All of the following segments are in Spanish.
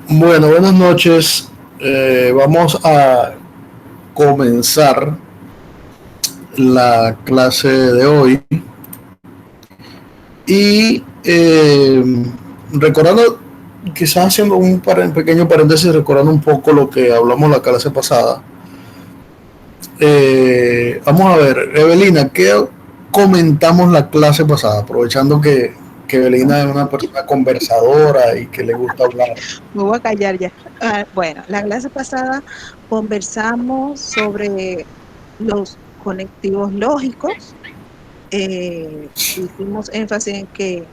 Bueno, buenas noches. Vamos a comenzar la clase de hoy y recordando, quizás haciendo pequeño paréntesis, recordando un poco lo que hablamos la clase pasada. Vamos a ver, Evelina, ¿qué comentamos la clase pasada? Aprovechando que Evelina es una persona conversadora y que le gusta hablar. Me voy a callar ya. Bueno, la clase pasada conversamos sobre los conectivos lógicos. Hicimos énfasis en que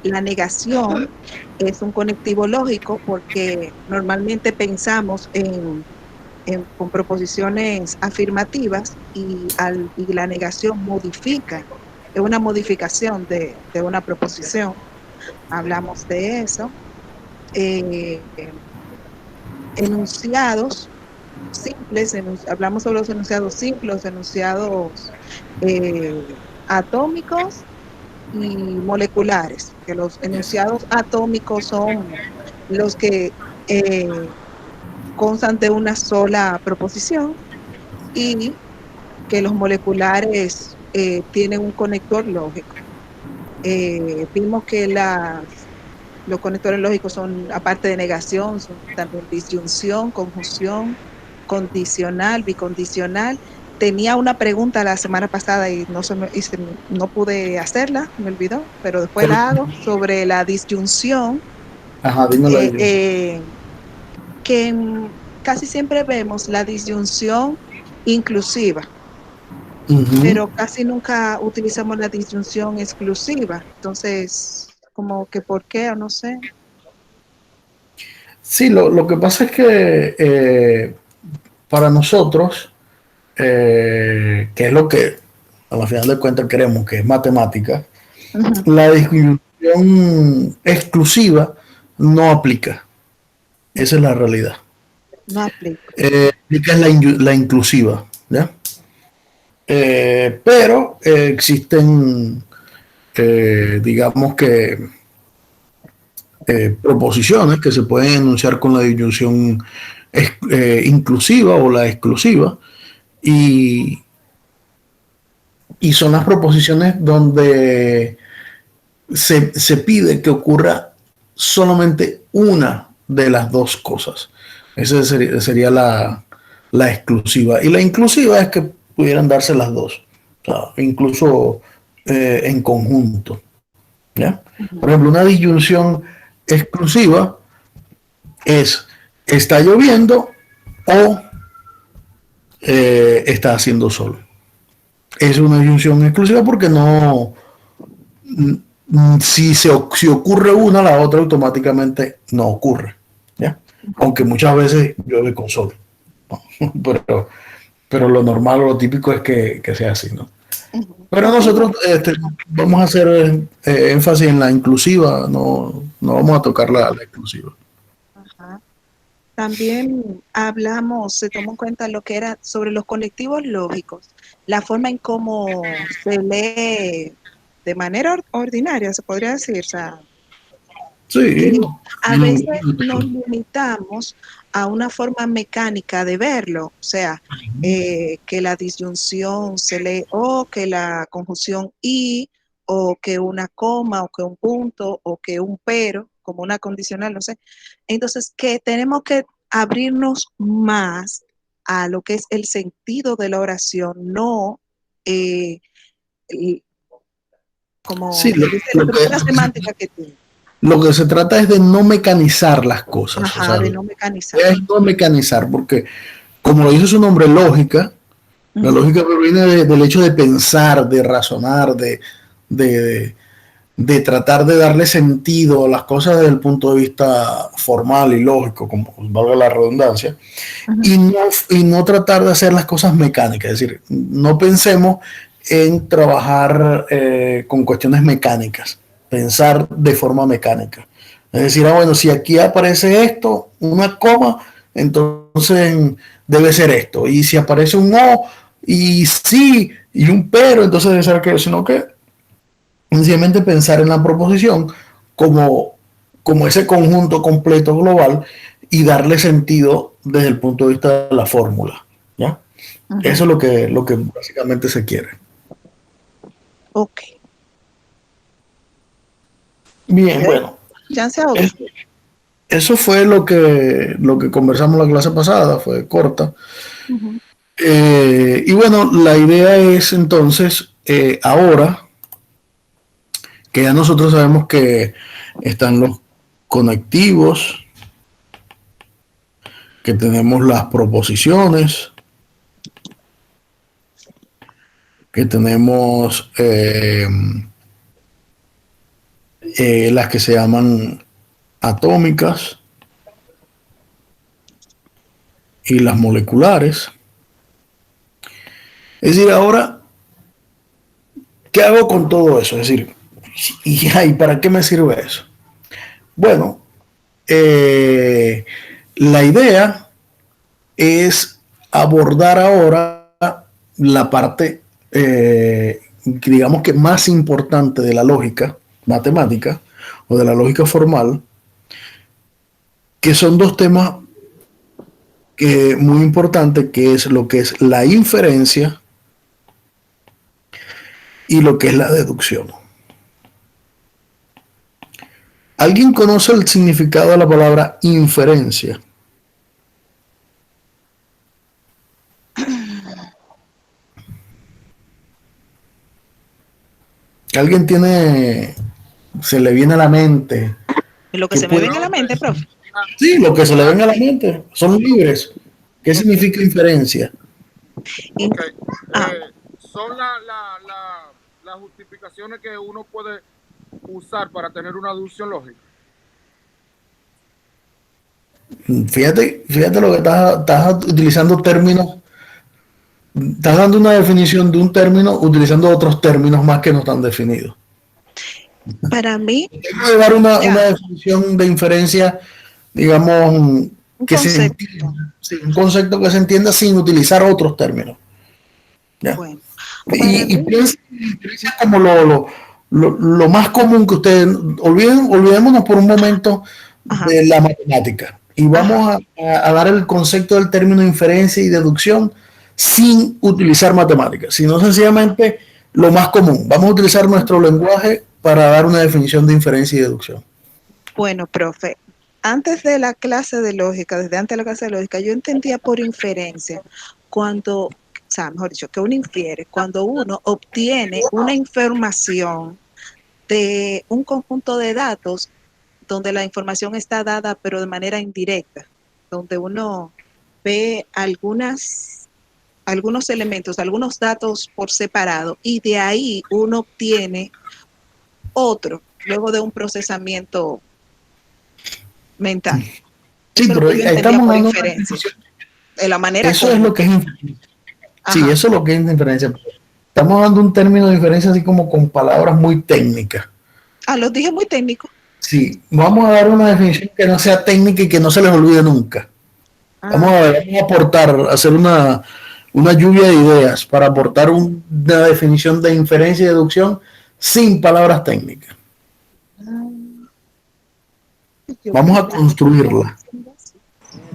la negación es un conectivo lógico porque normalmente pensamos con proposiciones afirmativas y la negación modifica, es una modificación de una proposición. Hablamos de eso. Enunciados simples, hablamos sobre los enunciados simples, los enunciados atómicos y moleculares, que los enunciados atómicos son los que constan de una sola proposición y que los moleculares tienen un conector lógico. Vimos que los conectores lógicos son, aparte de negación, son también disyunción, conjunción, condicional, bicondicional. Tenía una pregunta la semana pasada y no pude hacerla, me olvidó, pero después la hago sobre la disyunción. Ajá, dímelo. Que casi siempre vemos la disyunción inclusiva, pero casi nunca utilizamos la disyunción exclusiva. Entonces, como que por qué o no sé. Sí, lo que pasa es que para nosotros, que es lo que a la final de cuentas queremos, que es matemática, la disyunción exclusiva no aplica. Esa es la realidad. No aplica. Aplica la inclusiva, ¿ya? Pero existen, digamos que, proposiciones que se pueden enunciar con la disyunción inclusiva o la exclusiva, y son las proposiciones donde se pide que ocurra solamente una de las dos cosas. Esa sería la exclusiva. Y la inclusiva es que pudieran darse las dos, o sea, incluso en conjunto, ¿ya? Por ejemplo, una disyunción exclusiva es: está lloviendo o está haciendo sol. Es una disyunción exclusiva porque no, si ocurre una, la otra automáticamente no ocurre, ¿ya? Aunque muchas veces llueve con sol, ¿no? pero lo normal o lo típico es que sea así, ¿no? Pero nosotros vamos a hacer énfasis en la inclusiva, no vamos a tocar la exclusiva. Ajá. También se tomó en cuenta lo que era sobre los conectivos lógicos, la forma en cómo se lee de manera ordinaria, se podría decir. O sea, Sí. a veces nos limitamos a una forma mecánica de verlo, o sea, que la disyunción se lee o que la conjunción y, o que una coma, o que un punto, o que un pero, como una condicional, no sé. Entonces, que tenemos que abrirnos más a lo que es el sentido de la oración, no como Sí, se dice, la estructura semántica que tiene. lo que se trata es de no mecanizar las cosas. Ajá, O sea, de no mecanizar. es no mecanizar, porque como lo dice su nombre, lógica, la lógica proviene del hecho de pensar, de razonar, de tratar de darle sentido a las cosas desde el punto de vista formal y lógico, como valga la redundancia, y no tratar de hacer las cosas mecánicas. Es decir, no pensemos en trabajar con cuestiones mecánicas, pensar de forma mecánica. Es decir, bueno, si aquí aparece esto, una coma, entonces debe ser esto. Y si aparece un o y sí y un pero, entonces debe ser aquello, sino que sencillamente pensar en la proposición como como ese conjunto completo global y darle sentido desde el punto de vista de la fórmula, ¿ya? Eso es lo que básicamente se quiere. Ok. Bien, bueno. Eso fue lo que conversamos la clase pasada, fue corta. Y bueno, la idea es entonces, ahora que ya nosotros sabemos que están los conectivos, que tenemos las proposiciones, que tenemos las que se llaman atómicas y las moleculares. Es decir, ahora, ¿qué hago con todo eso? Es decir, ¿y para qué me sirve eso? Bueno, la idea es abordar ahora la parte, digamos que más importante de la lógica matemática o de la lógica formal, que son dos temas muy importantes, que es lo que es la inferencia y lo que es la deducción. ¿Alguien conoce el significado de la palabra inferencia? ¿Alguien se le viene a la mente? Lo que se me viene a la mente, profe. Sí, lo que se le venga a la mente. Son libres. ¿Qué significa inferencia? Okay. Son las justificaciones que uno puede usar para tener una deducción lógica. Fíjate lo que estás utilizando términos. Estás dando una definición de un término utilizando otros términos más que no están definidos. Para mí, tengo que dar una definición de inferencia, digamos, un concepto que se entienda sin utilizar otros términos. ¿Ya? Bueno, y piensa como lo más común que ustedes, olvidémonos por un momento de la matemática y vamos a dar el concepto del término inferencia y deducción sin utilizar matemáticas, sino sencillamente lo más común. Vamos a utilizar nuestro lenguaje para dar una definición de inferencia y deducción. Bueno, profe, antes de la clase de lógica, desde antes de la clase de lógica, yo entendía por inferencia cuando, o sea, mejor dicho, que uno infiere, cuando uno obtiene una información de un conjunto de datos donde la información está dada pero de manera indirecta, donde uno ve algunos elementos, algunos datos por separado y de ahí uno obtiene otro, luego de un procesamiento mental. Sí, eso pero ahí estamos dando inferencia. De la manera eso es lo que es inferencia. Sí, eso es lo que es inferencia. Estamos dando un término de inferencia así como con palabras muy técnicas. Los dije muy técnico. Sí, vamos a dar una definición que no sea técnica y que no se les olvide nunca. Vamos a aportar, hacer una lluvia de ideas para aportar una definición de inferencia y deducción sin palabras técnicas. Vamos a construirla.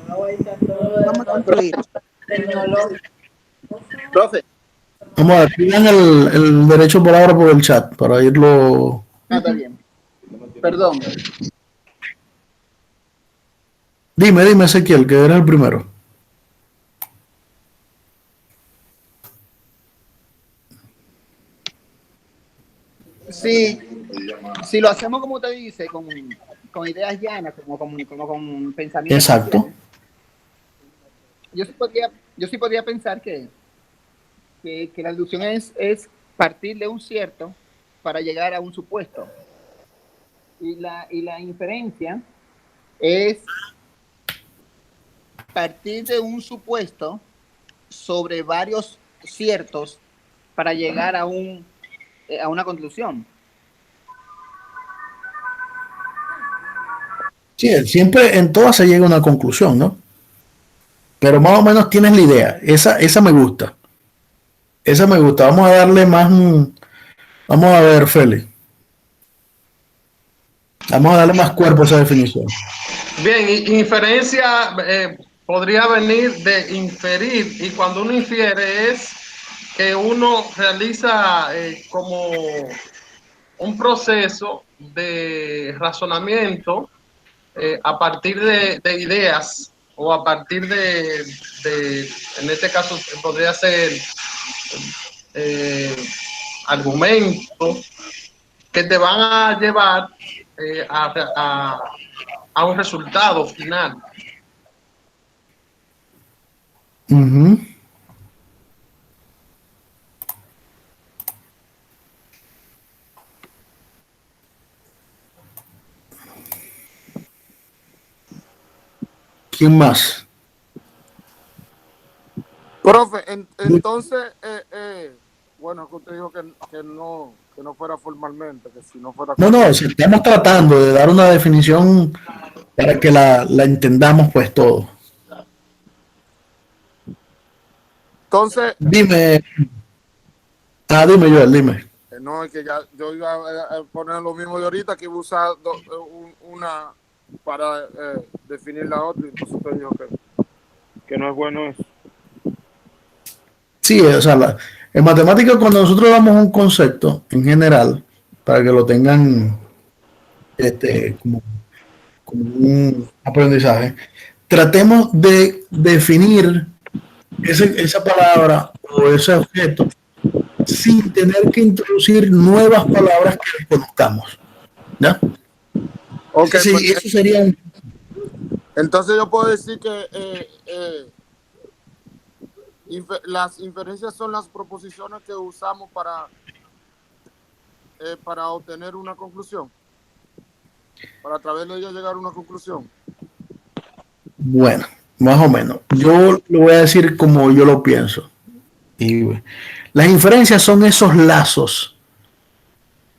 Vamos a construir. Profe. Vamos a ver, pidan el derecho a palabra por el chat para irlo. Está bien. Perdón. Dime, Ezequiel, que eres el primero. Sí, si lo hacemos como usted dice, con ideas llanas, como con pensamientos. Exacto. Yo sí podría pensar que la deducción es partir de un cierto para llegar a un supuesto. Y la inferencia es partir de un supuesto sobre varios ciertos para llegar a una conclusión. Sí, siempre en todas se llega a una conclusión, ¿no? Pero más o menos tienes la idea. Esa me gusta. Esa me gusta. Vamos a darle más. Vamos a ver, Félix. Vamos a darle más cuerpo a esa definición. Bien, inferencia podría venir de inferir, y cuando uno infiere es que uno realiza como un proceso de razonamiento a partir de ideas o a partir en este caso podría ser argumentos que te van a llevar a un resultado final. Uh-huh. ¿Quién más? Profe, entonces, bueno, que usted dijo que no fuera formalmente, que si no fuera... No, estamos tratando de dar una definición para que la entendamos pues todo. Entonces... Dime, Joel, dime. No, es que ya yo iba a poner lo mismo de ahorita, que iba a usar una para definir la otra, y entonces usted dijo que no es bueno eso. Sí, o sea, en matemáticas cuando nosotros damos un concepto en general, para que lo tengan como un aprendizaje, tratemos de definir esa palabra o ese objeto sin tener que introducir nuevas palabras que desconozcamos. ¿Ya? Okay, sí, pues, eso sería un... Entonces yo puedo decir que las inferencias son las proposiciones que usamos para obtener una conclusión, para a través de ello llegar a una conclusión. Bueno, más o menos. Yo lo voy a decir como yo lo pienso. Y las inferencias son esos lazos.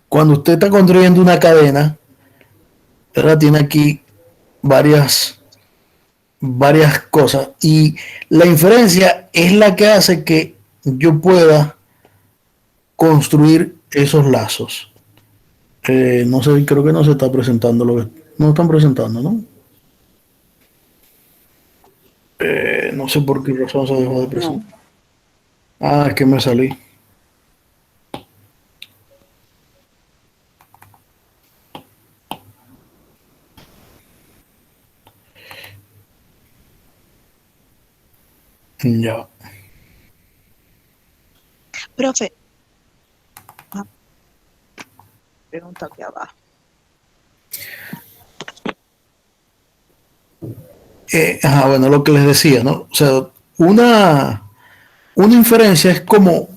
Cuando usted está construyendo una cadena, ¿verdad? Tiene aquí varias cosas, y la inferencia es la que hace que yo pueda construir esos lazos. No sé, creo que no se está presentando lo que no están presentando, ¿no? No sé por qué razón se dejó de presentar. Ah, es que me salí. Ya. Profe. Pregunta aquí abajo. Bueno, lo que les decía, ¿no? O sea, una inferencia es como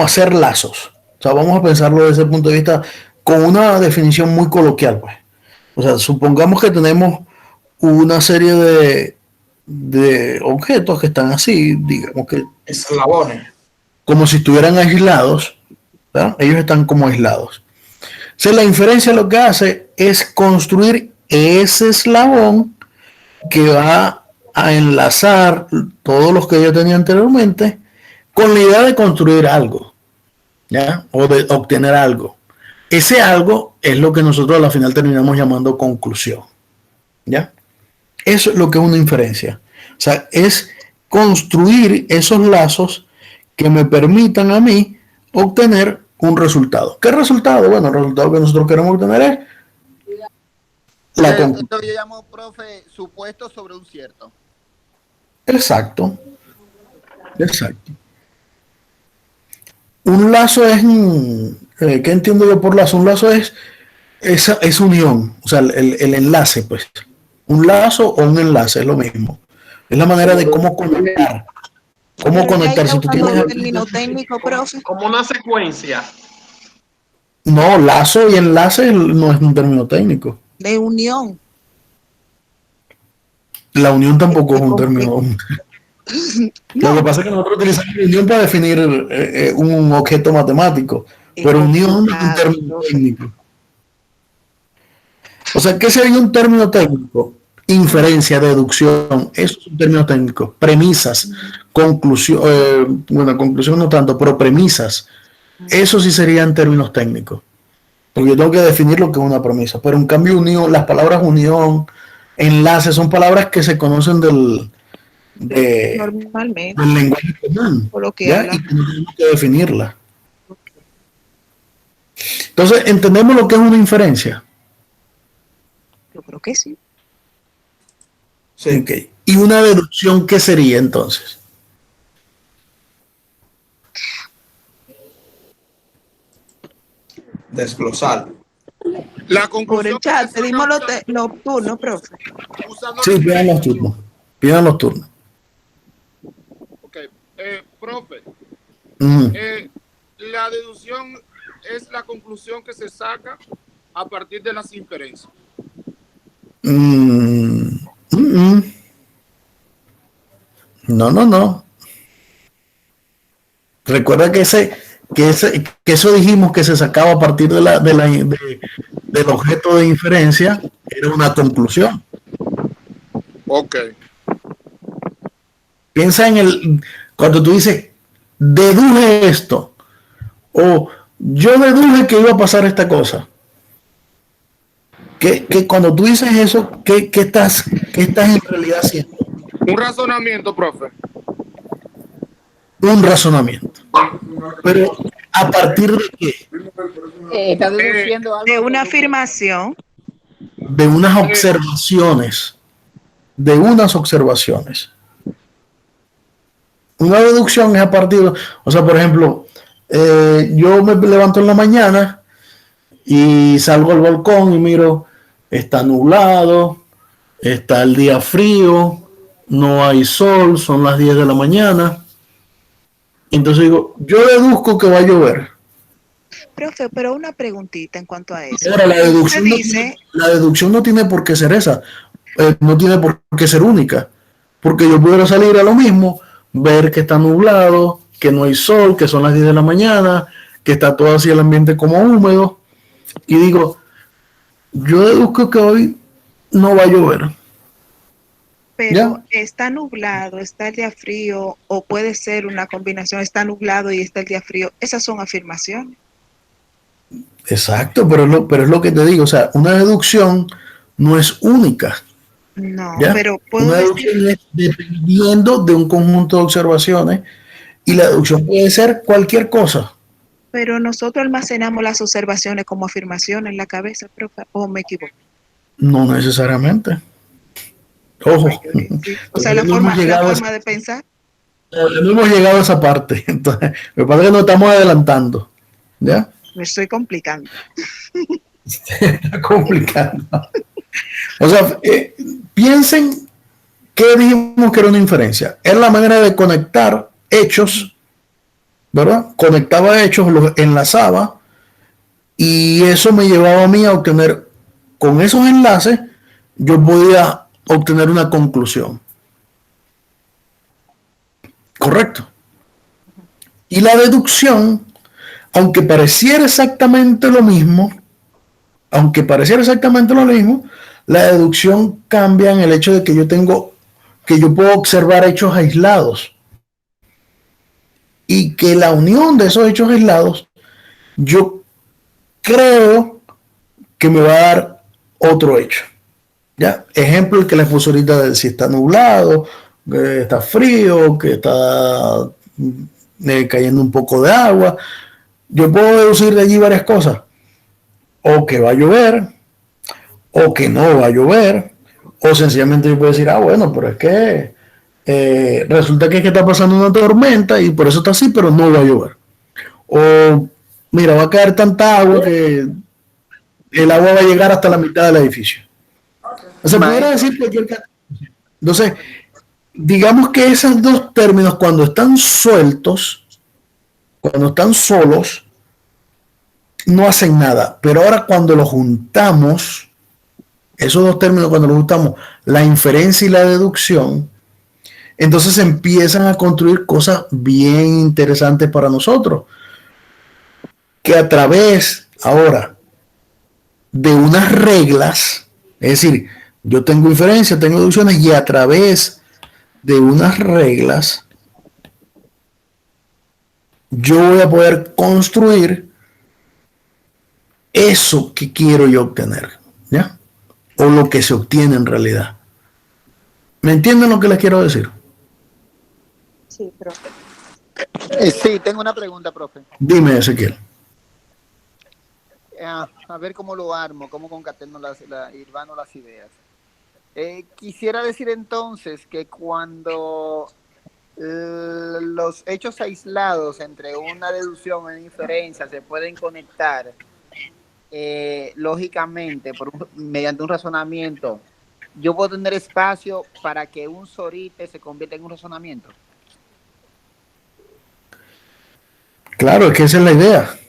hacer lazos. O sea, vamos a pensarlo desde ese punto de vista con una definición muy coloquial, pues. O sea, supongamos que tenemos una serie de objetos que están así, digamos que eslabones, como si estuvieran aislados, ¿verdad? Ellos están como aislados. O sea, la inferencia lo que hace es construir ese eslabón que va a enlazar todos los que yo tenía anteriormente con la idea de construir algo, ¿ya? O de obtener algo. Ese algo es lo que nosotros a la final terminamos llamando conclusión, ¿ya? Eso es lo que es una inferencia. O sea, es construir esos lazos que me permitan a mí obtener un resultado. ¿Qué resultado? Bueno, el resultado que nosotros queremos obtener es la conclusión. Esto yo llamo, profe, supuesto sobre un cierto. Exacto. Un lazo es, ¿qué entiendo yo por lazo? Un lazo es unión, o sea, el enlace, pues. Un lazo o un enlace es lo mismo. Es la manera de cómo conectar. ¿Cómo conectar? Si tú tienes un término técnico, profe. Como una secuencia. No, lazo y enlace no es un término técnico. De unión. La unión tampoco es un término. Lo que pasa es que nosotros utilizamos unión para definir un objeto matemático, pero unión no es un término técnico. O sea, ¿qué sería un término técnico? Inferencia, deducción, esos son términos técnicos. Premisas, conclusión, bueno, conclusión no tanto, pero premisas. Eso sí serían términos técnicos. porque yo tengo que definir lo que es una premisa. Pero en cambio, unión, las palabras unión, enlace, son palabras que se conocen Normalmente, del lenguaje común, por lo que ¿ya? habla. Y que no tenemos que definirlas. Entonces, ¿entendemos lo que es una inferencia? Yo creo que sí. Sí. Okay. ¿Y una deducción qué sería entonces? Desglosar. La Por conclusión el chat, que se pedimos saca los turnos, profe. usando Sí, la pidan los inferencia. turnos. Pidan los turnos. Ok. Profe, Ujú. la deducción es la conclusión que se saca a partir de las inferencias. Mm, mm. No. Recuerda que eso dijimos que se sacaba a partir del objeto de inferencia, era una conclusión. Ok. Piensa cuando tú dices, deduje esto, o yo deduje que iba a pasar esta cosa. Que cuando tú dices eso, ¿qué estás en realidad haciendo? Un razonamiento, profe. Un razonamiento. Pero ¿a partir de qué? Está deduciendo algo. De una afirmación. De unas observaciones. De unas observaciones. Una deducción es a partir, o sea, por ejemplo, yo me levanto en la mañana y salgo al balcón y miro, está nublado, está el día frío, no hay sol, son las 10 de la mañana. Entonces digo, yo deduzco que va a llover. Profe, pero una preguntita en cuanto a eso. Ahora, Usted dice, la deducción no tiene por qué ser esa, no tiene por qué ser única, porque yo pudiera salir a lo mismo, ver que está nublado, que no hay sol, que son las 10 de la mañana, que está todo así el ambiente como húmedo, y digo, yo deduzco que hoy no va a llover. pero ¿Ya? está nublado, está el día frío, o puede ser una combinación, está nublado y está el día frío. Esas son afirmaciones. Exacto, pero es lo que te digo, o sea, una deducción no es única, No, ¿ya? pero puedo Una decir, deducción es dependiendo de un conjunto de observaciones y la deducción puede ser cualquier cosa. pero nosotros almacenamos las observaciones como afirmaciones en la cabeza, profe, o me equivoco. No necesariamente. Ojo, Sí. O sea, todavía no hemos la llegado forma de pensar. no hemos llegado a esa parte. Entonces, me parece que nos estamos adelantando. ¿Ya? Me estoy complicando. Está complicado. O sea, piensen que dijimos que era una inferencia. Es la manera de conectar hechos, ¿verdad? Conectaba hechos, los enlazaba y eso me llevaba a mí a obtener, con esos enlaces, yo podía obtener una conclusión. Correcto. Y la deducción, aunque pareciera exactamente lo mismo, la deducción cambia en el hecho de que yo puedo observar hechos aislados y que la unión de esos hechos aislados, yo creo que me va a dar otro hecho. ¿Ya? Ejemplo, el que les puse ahorita de si está nublado, que está frío, que está cayendo un poco de agua. Yo puedo deducir de allí varias cosas. O que va a llover, o que no va a llover, o sencillamente yo puedo decir, bueno, pero es que resulta que está pasando una tormenta y por eso está así, pero no va a llover. O, mira, va a caer tanta agua que el agua va a llegar hasta la mitad del edificio. Se pudiera decir cualquier cosa. Entonces, digamos que esos dos términos, cuando están sueltos, cuando están solos, no hacen nada. Pero ahora cuando los juntamos, esos dos términos, cuando los juntamos, la inferencia y la deducción, entonces empiezan a construir cosas bien interesantes para nosotros. Que a través, ahora, de unas reglas, es decir, yo tengo inferencia, tengo deducciones, y a través de unas reglas, yo voy a poder construir eso que quiero yo obtener, ¿ya? O lo que se obtiene en realidad. ¿Me entienden lo que les quiero decir? Sí, profe. Sí, tengo una pregunta, profe. Dime, Ezequiel. A ver cómo lo armo, cómo concateno hilvano las ideas. Quisiera decir entonces que cuando los hechos aislados entre una deducción y una inferencia se pueden conectar lógicamente mediante un razonamiento, yo puedo tener espacio para que un sorite se convierta en un razonamiento. Claro, es que esa es la idea.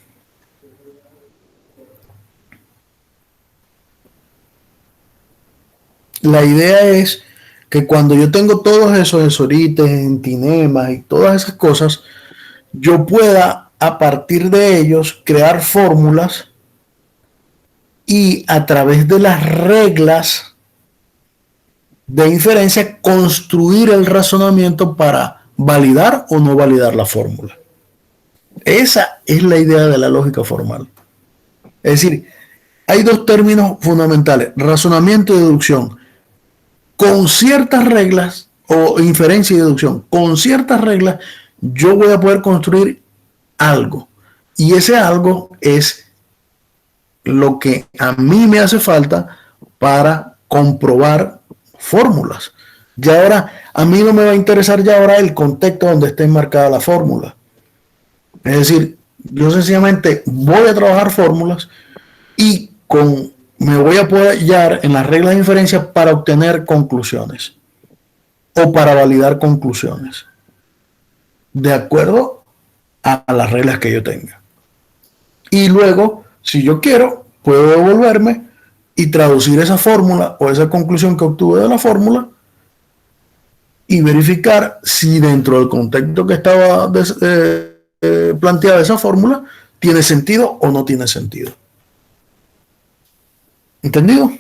La idea es que cuando yo tengo todos esos ensorites, entinemas y todas esas cosas, yo pueda a partir de ellos crear fórmulas y a través de las reglas de inferencia construir el razonamiento para validar o no validar la fórmula. Esa es la idea de la lógica formal. Es decir, hay dos términos fundamentales, razonamiento y deducción. Con ciertas reglas, o inferencia y deducción, con ciertas reglas, yo voy a poder construir algo. Y ese algo es lo que a mí me hace falta para comprobar fórmulas. Ya ahora, a mí no me va a interesar ya ahora el contexto donde esté enmarcada la fórmula. Es decir, yo sencillamente voy a trabajar fórmulas y me voy a apoyar en las reglas de inferencia para obtener conclusiones o para validar conclusiones de acuerdo a las reglas que yo tenga. Y luego, si yo quiero, puedo devolverme y traducir esa fórmula o esa conclusión que obtuve de la fórmula y verificar si dentro del contexto que estaba planteada esa fórmula tiene sentido o no tiene sentido. ¿Entendido?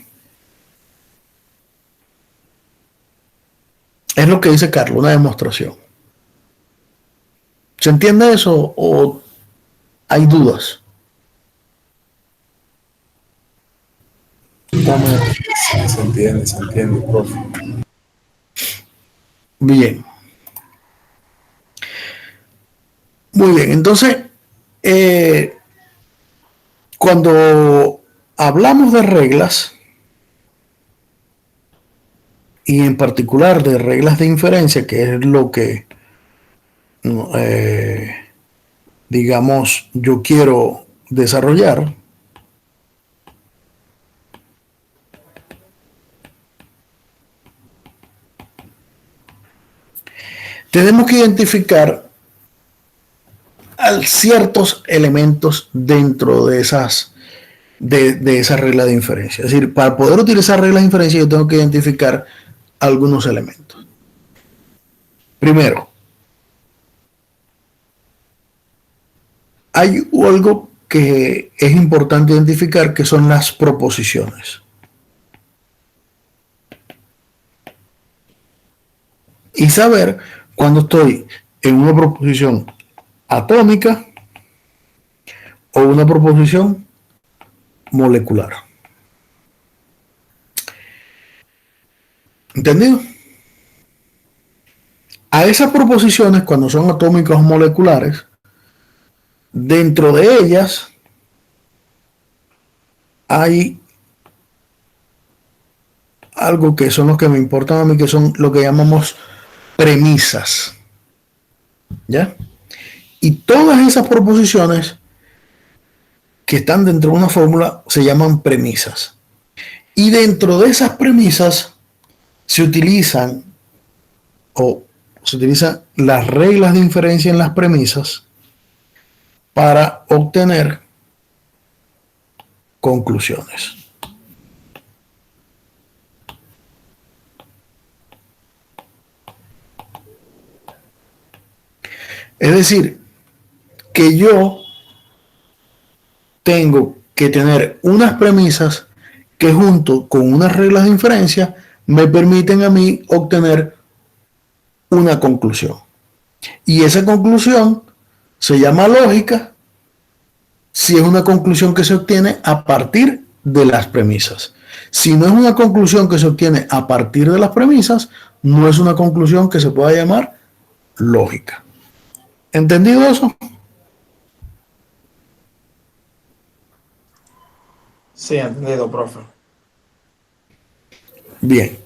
Es lo que dice Carlos, una demostración. ¿Se entiende eso o hay dudas? Se entiende, profe. Bien. Muy bien, entonces, cuando hablamos de reglas, y en particular de reglas de inferencia, que es lo que, digamos, yo quiero desarrollar, tenemos que identificar ciertos elementos dentro de esas de esa regla de inferencia. Es decir, para poder utilizar reglas de inferencia yo tengo que identificar algunos elementos. Primero, hay algo que es importante identificar que son las proposiciones. Y saber cuando estoy en una proposición atómica o una proposición molecular. ¿Entendido? A esas proposiciones, cuando son atómicas o moleculares, dentro de ellas hay algo que son los que me importan a mí, que son lo que llamamos premisas. ¿Ya? Y todas esas proposiciones que están dentro de una fórmula se llaman premisas. Y dentro de esas premisas se utilizan las reglas de inferencia en las premisas para obtener conclusiones. Es decir, que yo tengo que tener unas premisas que junto con unas reglas de inferencia me permiten a mí obtener una conclusión. Y esa conclusión se llama lógica, si es una conclusión que se obtiene a partir de las premisas. Si no es una conclusión que se obtiene a partir de las premisas, no es una conclusión que se pueda llamar lógica. ¿Entendido eso? Sí, entendido, profe. Bien.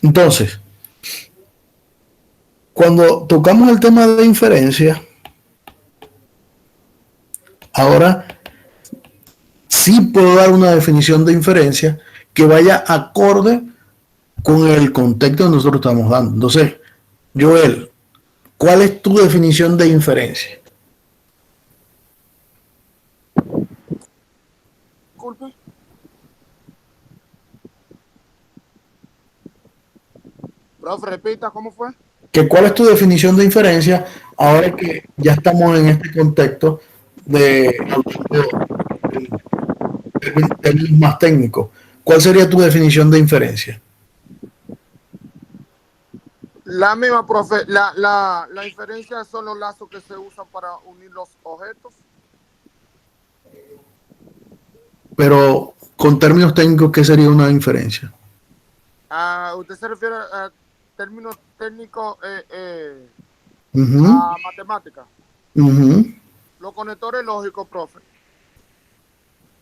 Entonces, cuando tocamos el tema de inferencia, ahora sí puedo dar una definición de inferencia que vaya acorde con el contexto que nosotros estamos dando. Entonces, Joel, ¿cuál es tu definición de inferencia? Disculpe. Profe, repita, ¿cómo fue? ¿Cuál es tu definición de inferencia ahora que ya estamos en este contexto de términos más técnicos? ¿Cuál sería tu definición de inferencia? La misma, profe. La inferencia son los lazos que se usan para unir los objetos. Pero con términos técnicos, ¿qué sería una inferencia? ¿Usted se refiere a términos técnicos Uh-huh. a matemáticas? Uh-huh. Los conectores lógicos, profe.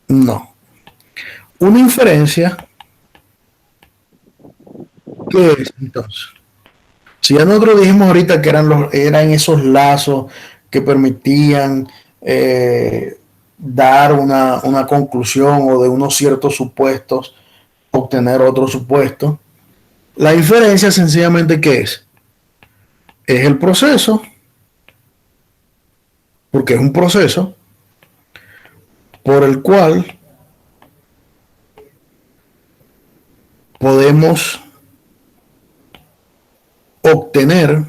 No. Una inferencia, ¿qué es entonces? Si ya nosotros dijimos ahorita que eran esos lazos que permitían dar una conclusión o de unos ciertos supuestos obtener otro supuesto, la inferencia sencillamente ¿qué es? Es el proceso, porque es un proceso por el cual podemos obtener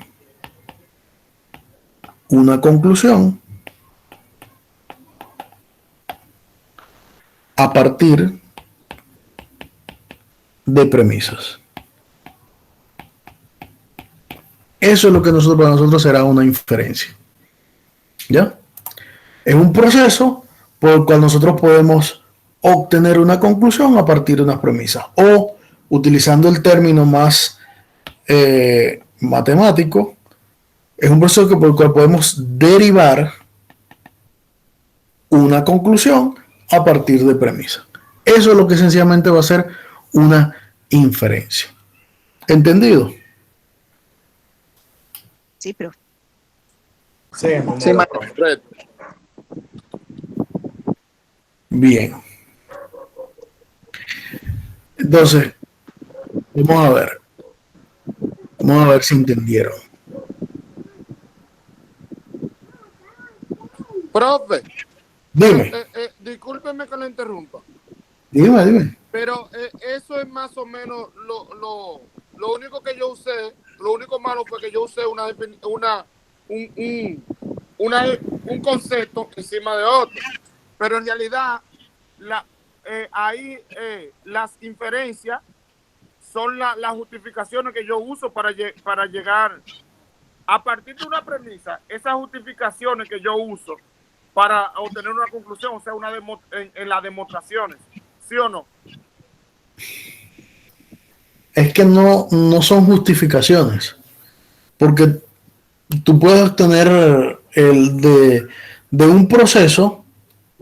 una conclusión a partir de premisas. Eso es lo que para nosotros será una inferencia. ¿Ya? Es un proceso por el cual nosotros podemos obtener una conclusión a partir de unas premisas. O, utilizando el término más matemático, es un proceso por el cual podemos derivar una conclusión a partir de premisas. Eso es lo que sencillamente va a ser una inferencia. ¿Entendido? Sí, profe. Sí, entendido, Sí, profe. Bien. Entonces, vamos a ver. Vamos a ver si entendieron. Profe, Dime, discúlpeme que lo interrumpa, dime. pero eso es más o menos lo único que yo usé. Lo único malo fue que yo usé un concepto encima de otro, pero en realidad las inferencias son las justificaciones que yo uso para llegar a partir de una premisa. Esas justificaciones que yo uso para obtener una conclusión, o sea, en las demostraciones, ¿sí o no? Es que no son justificaciones, porque tú puedes obtener de un proceso.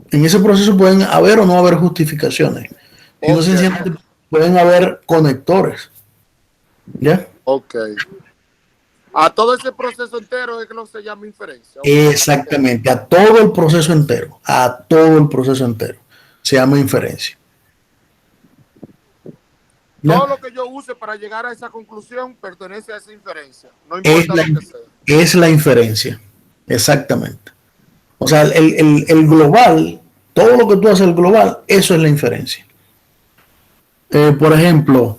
En ese proceso pueden haber o no haber justificaciones. Y no sencillamente pueden haber conectores. ¿Ya? Ok. A todo ese proceso entero es que se llama inferencia. Exactamente, a todo el proceso entero. A todo el proceso entero. Se llama inferencia. ¿Ya? Todo lo que yo use para llegar a esa conclusión pertenece a esa inferencia. No importa lo que sea. Es la inferencia. Exactamente. O sea, el global, todo lo que tú haces el global, eso es la inferencia. Por ejemplo,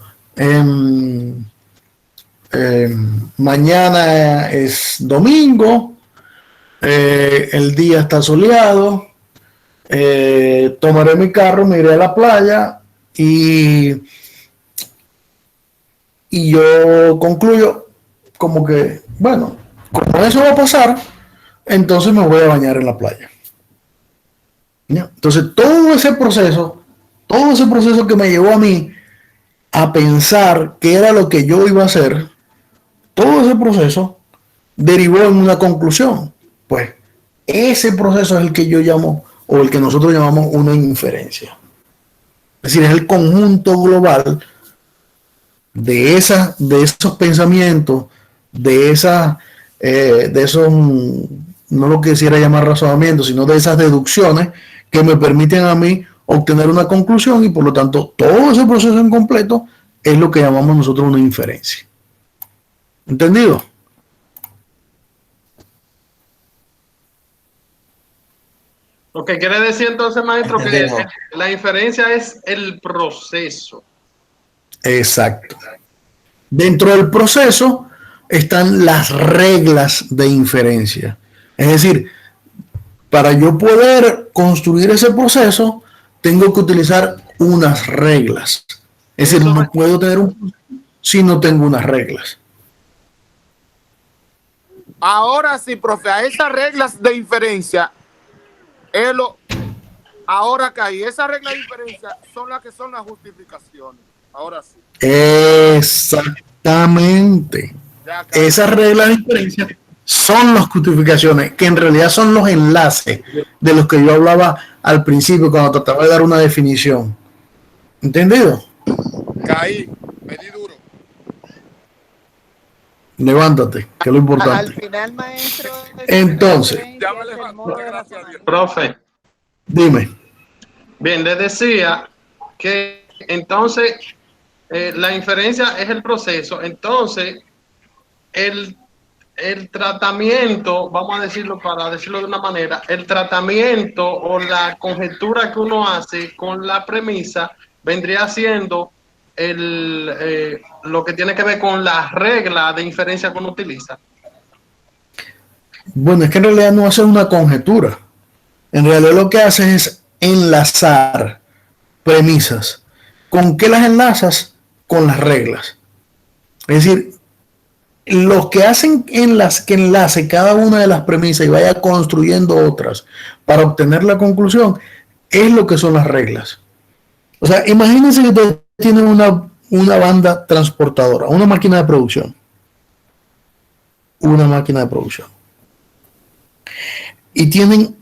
mañana es domingo, el día está soleado, tomaré mi carro, me iré a la playa y yo concluyo como que, bueno, como eso va a pasar, entonces me voy a bañar en la playa. ¿Ya? Entonces, todo ese proceso que me llevó a mí a pensar qué era lo que yo iba a hacer, todo ese proceso derivó en una conclusión. Pues ese proceso es el que yo llamo, o el que nosotros llamamos una inferencia. Es decir, es el conjunto global de esos pensamientos, de esos, no lo quisiera llamar razonamiento, sino de esas deducciones que me permiten a mí obtener una conclusión, y por lo tanto todo ese proceso en completo es lo que llamamos nosotros una inferencia. ¿Entendido? Lo que quiere decir entonces, maestro, que la inferencia es el proceso. Exacto. Dentro del proceso están las reglas de inferencia. Es decir, para yo poder construir ese proceso, tengo que utilizar unas reglas. Es decir, no puedo tener un proceso si no tengo unas reglas. Ahora sí, profe, a esas reglas de inferencia, ahora caí. Esas reglas de inferencia son las que son las justificaciones. Ahora sí. Exactamente. Esas reglas de inferencia son las justificaciones, que en realidad son los enlaces de los que yo hablaba al principio cuando trataba de dar una definición. ¿Entendido? Caí, me di duro. Levántate, que es lo importante. Al final, maestro. Entonces, Ya me levanto, gracias a Dios. Profe, dime. bien, les decía que entonces la inferencia es el proceso. Entonces, el tratamiento, vamos a decirlo para decirlo de una manera, el tratamiento o la conjetura que uno hace con la premisa vendría siendo lo que tiene que ver con la regla de inferencia que uno utiliza. Bueno, es que en realidad no hace una conjetura. En realidad lo que hace es enlazar premisas. ¿Con qué las enlazas? Con las reglas. Es decir, los que hacen que enlace cada una de las premisas y vaya construyendo otras para obtener la conclusión es lo que son las reglas. O sea, imagínense que ustedes tienen una banda transportadora, una máquina de producción. Una máquina de producción. Y tienen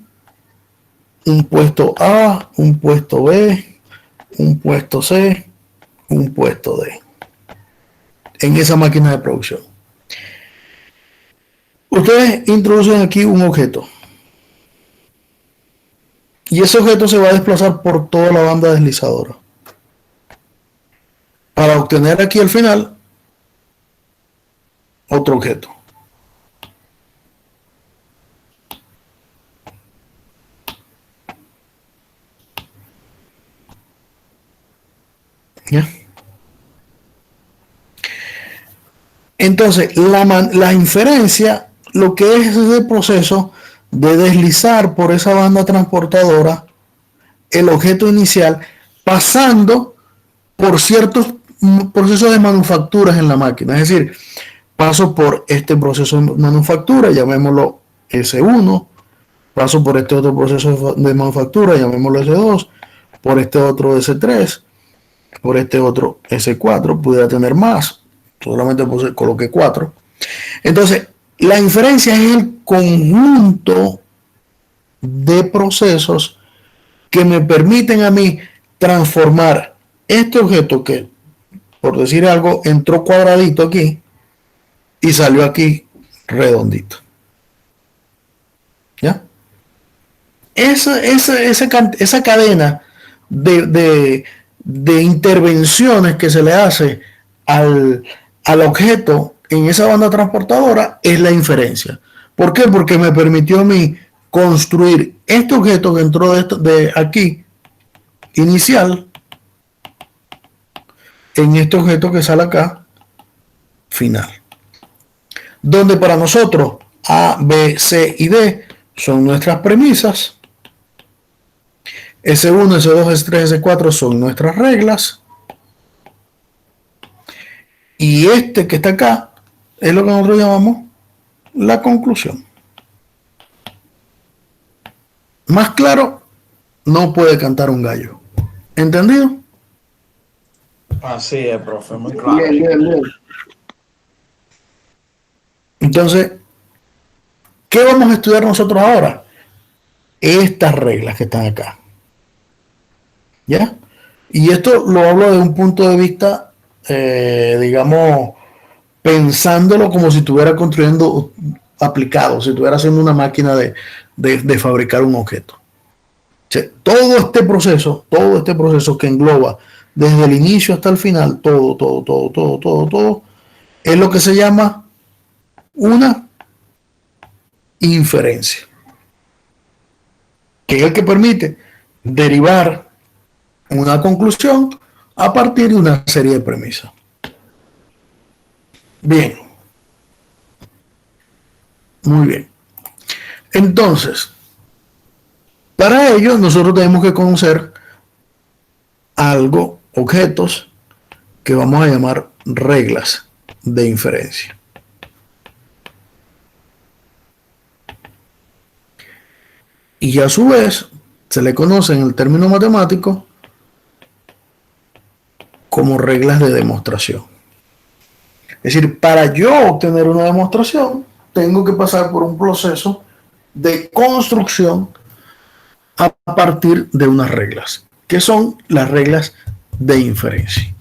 un puesto A, un puesto B, un puesto C, un puesto D en esa máquina de producción. Ustedes introducen aquí un objeto y ese objeto se va a desplazar por toda la banda deslizadora para obtener aquí al final otro objeto. ¿Ya? Entonces, la inferencia, lo que es ese proceso de deslizar por esa banda transportadora el objeto inicial, pasando por ciertos procesos de manufacturas en la máquina. Es decir, paso por este proceso de manufactura, llamémoslo S1, paso por este otro proceso de manufactura, llamémoslo S2, por este otro S3, por este otro S4, pudiera tener más, solamente coloqué 4. Entonces, la inferencia es el conjunto de procesos que me permiten a mí transformar este objeto que, por decir algo, entró cuadradito aquí y salió aquí redondito. ¿Ya? Esa cadena de intervenciones que se le hace al objeto en esa banda transportadora es la inferencia. ¿Por qué? Porque me permitió a mí construir este objeto que entró de aquí inicial en este objeto que sale acá final, donde para nosotros A, B, C y D son nuestras premisas, S1, S2, S3, S4 son nuestras reglas, y este que está acá es lo que nosotros llamamos la conclusión. Más claro, no puede cantar un gallo. ¿Entendido? Así es, profe, muy claro. Bien, bien, bien. Entonces, ¿qué vamos a estudiar nosotros ahora? Estas reglas que están acá. ¿Ya? Y esto lo hablo de un punto de vista, digamos, pensándolo como si estuviera construyendo aplicado, si estuviera haciendo una máquina de fabricar un objeto. O sea, todo este proceso que engloba desde el inicio hasta el final, todo, es lo que se llama una inferencia, que es el que permite derivar una conclusión a partir de una serie de premisas. Bien. Muy bien. Entonces, para ello nosotros tenemos que conocer algo, objetos, que vamos a llamar reglas de inferencia. Y a su vez se le conoce en el término matemático como reglas de demostración. Es decir, para yo obtener una demostración, tengo que pasar por un proceso de construcción a partir de unas reglas, que son las reglas de inferencia.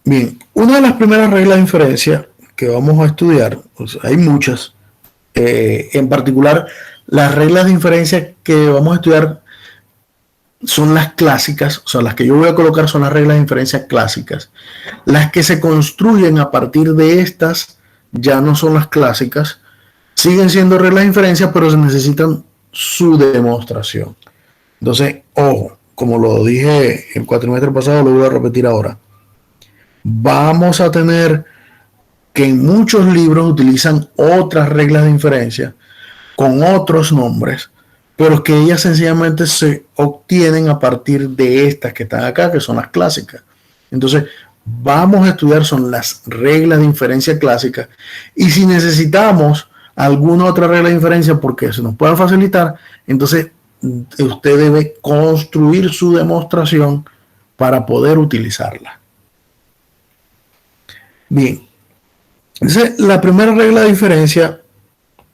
Bien, una de las primeras reglas de inferencia que vamos a estudiar, pues hay muchas, en particular las reglas de inferencia que vamos a estudiar son las clásicas, o sea, las que yo voy a colocar son las reglas de inferencia clásicas. Las que se construyen a partir de estas ya no son las clásicas, siguen siendo reglas de inferencia, pero se necesitan su demostración. Entonces, ojo, como lo dije el cuatrimestre pasado, lo voy a repetir ahora. Vamos a tener que en muchos libros utilizan otras reglas de inferencia con otros nombres, pero que ellas sencillamente se obtienen a partir de estas que están acá, que son las clásicas. Entonces, vamos a estudiar son las reglas de inferencia clásicas, y si necesitamos alguna otra regla de inferencia porque se nos pueda facilitar, entonces usted debe construir su demostración para poder utilizarla. Bien, entonces la primera regla de inferencia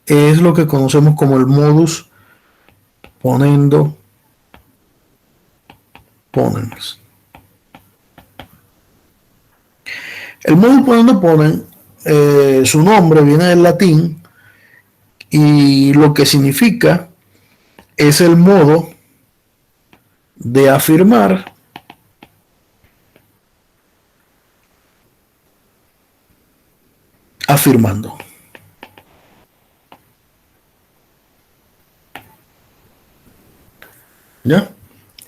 es lo que conocemos como el modus ponendo ponens. El modus ponendo ponens, su nombre viene del latín y lo que significa es el modo de afirmar afirmando. ¿Ya?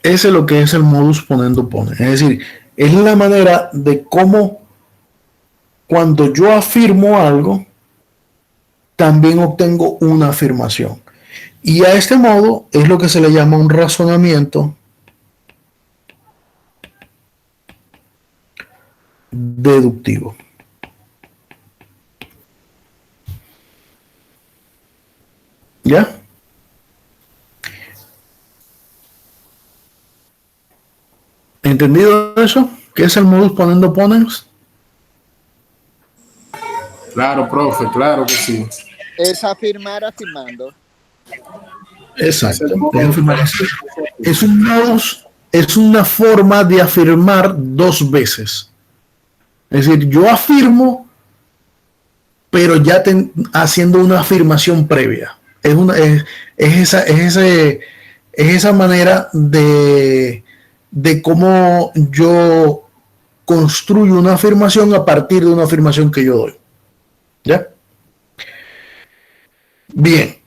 Ese es lo que es el modus ponendo ponens. Es decir, es la manera de cómo cuando yo afirmo algo, también obtengo una afirmación. Y a este modo es lo que se le llama un razonamiento deductivo. ¿Ya? ¿Entendido eso? ¿Qué es el modus ponendo ponens? Claro, profe, claro que sí. Es afirmar afirmando. Exacto. Es un modus, es una forma de afirmar dos veces. Es decir, yo afirmo, pero ya haciendo una afirmación previa. Es esa manera de cómo yo construyo una afirmación a partir de una afirmación que yo doy. ¿Ya? Bien.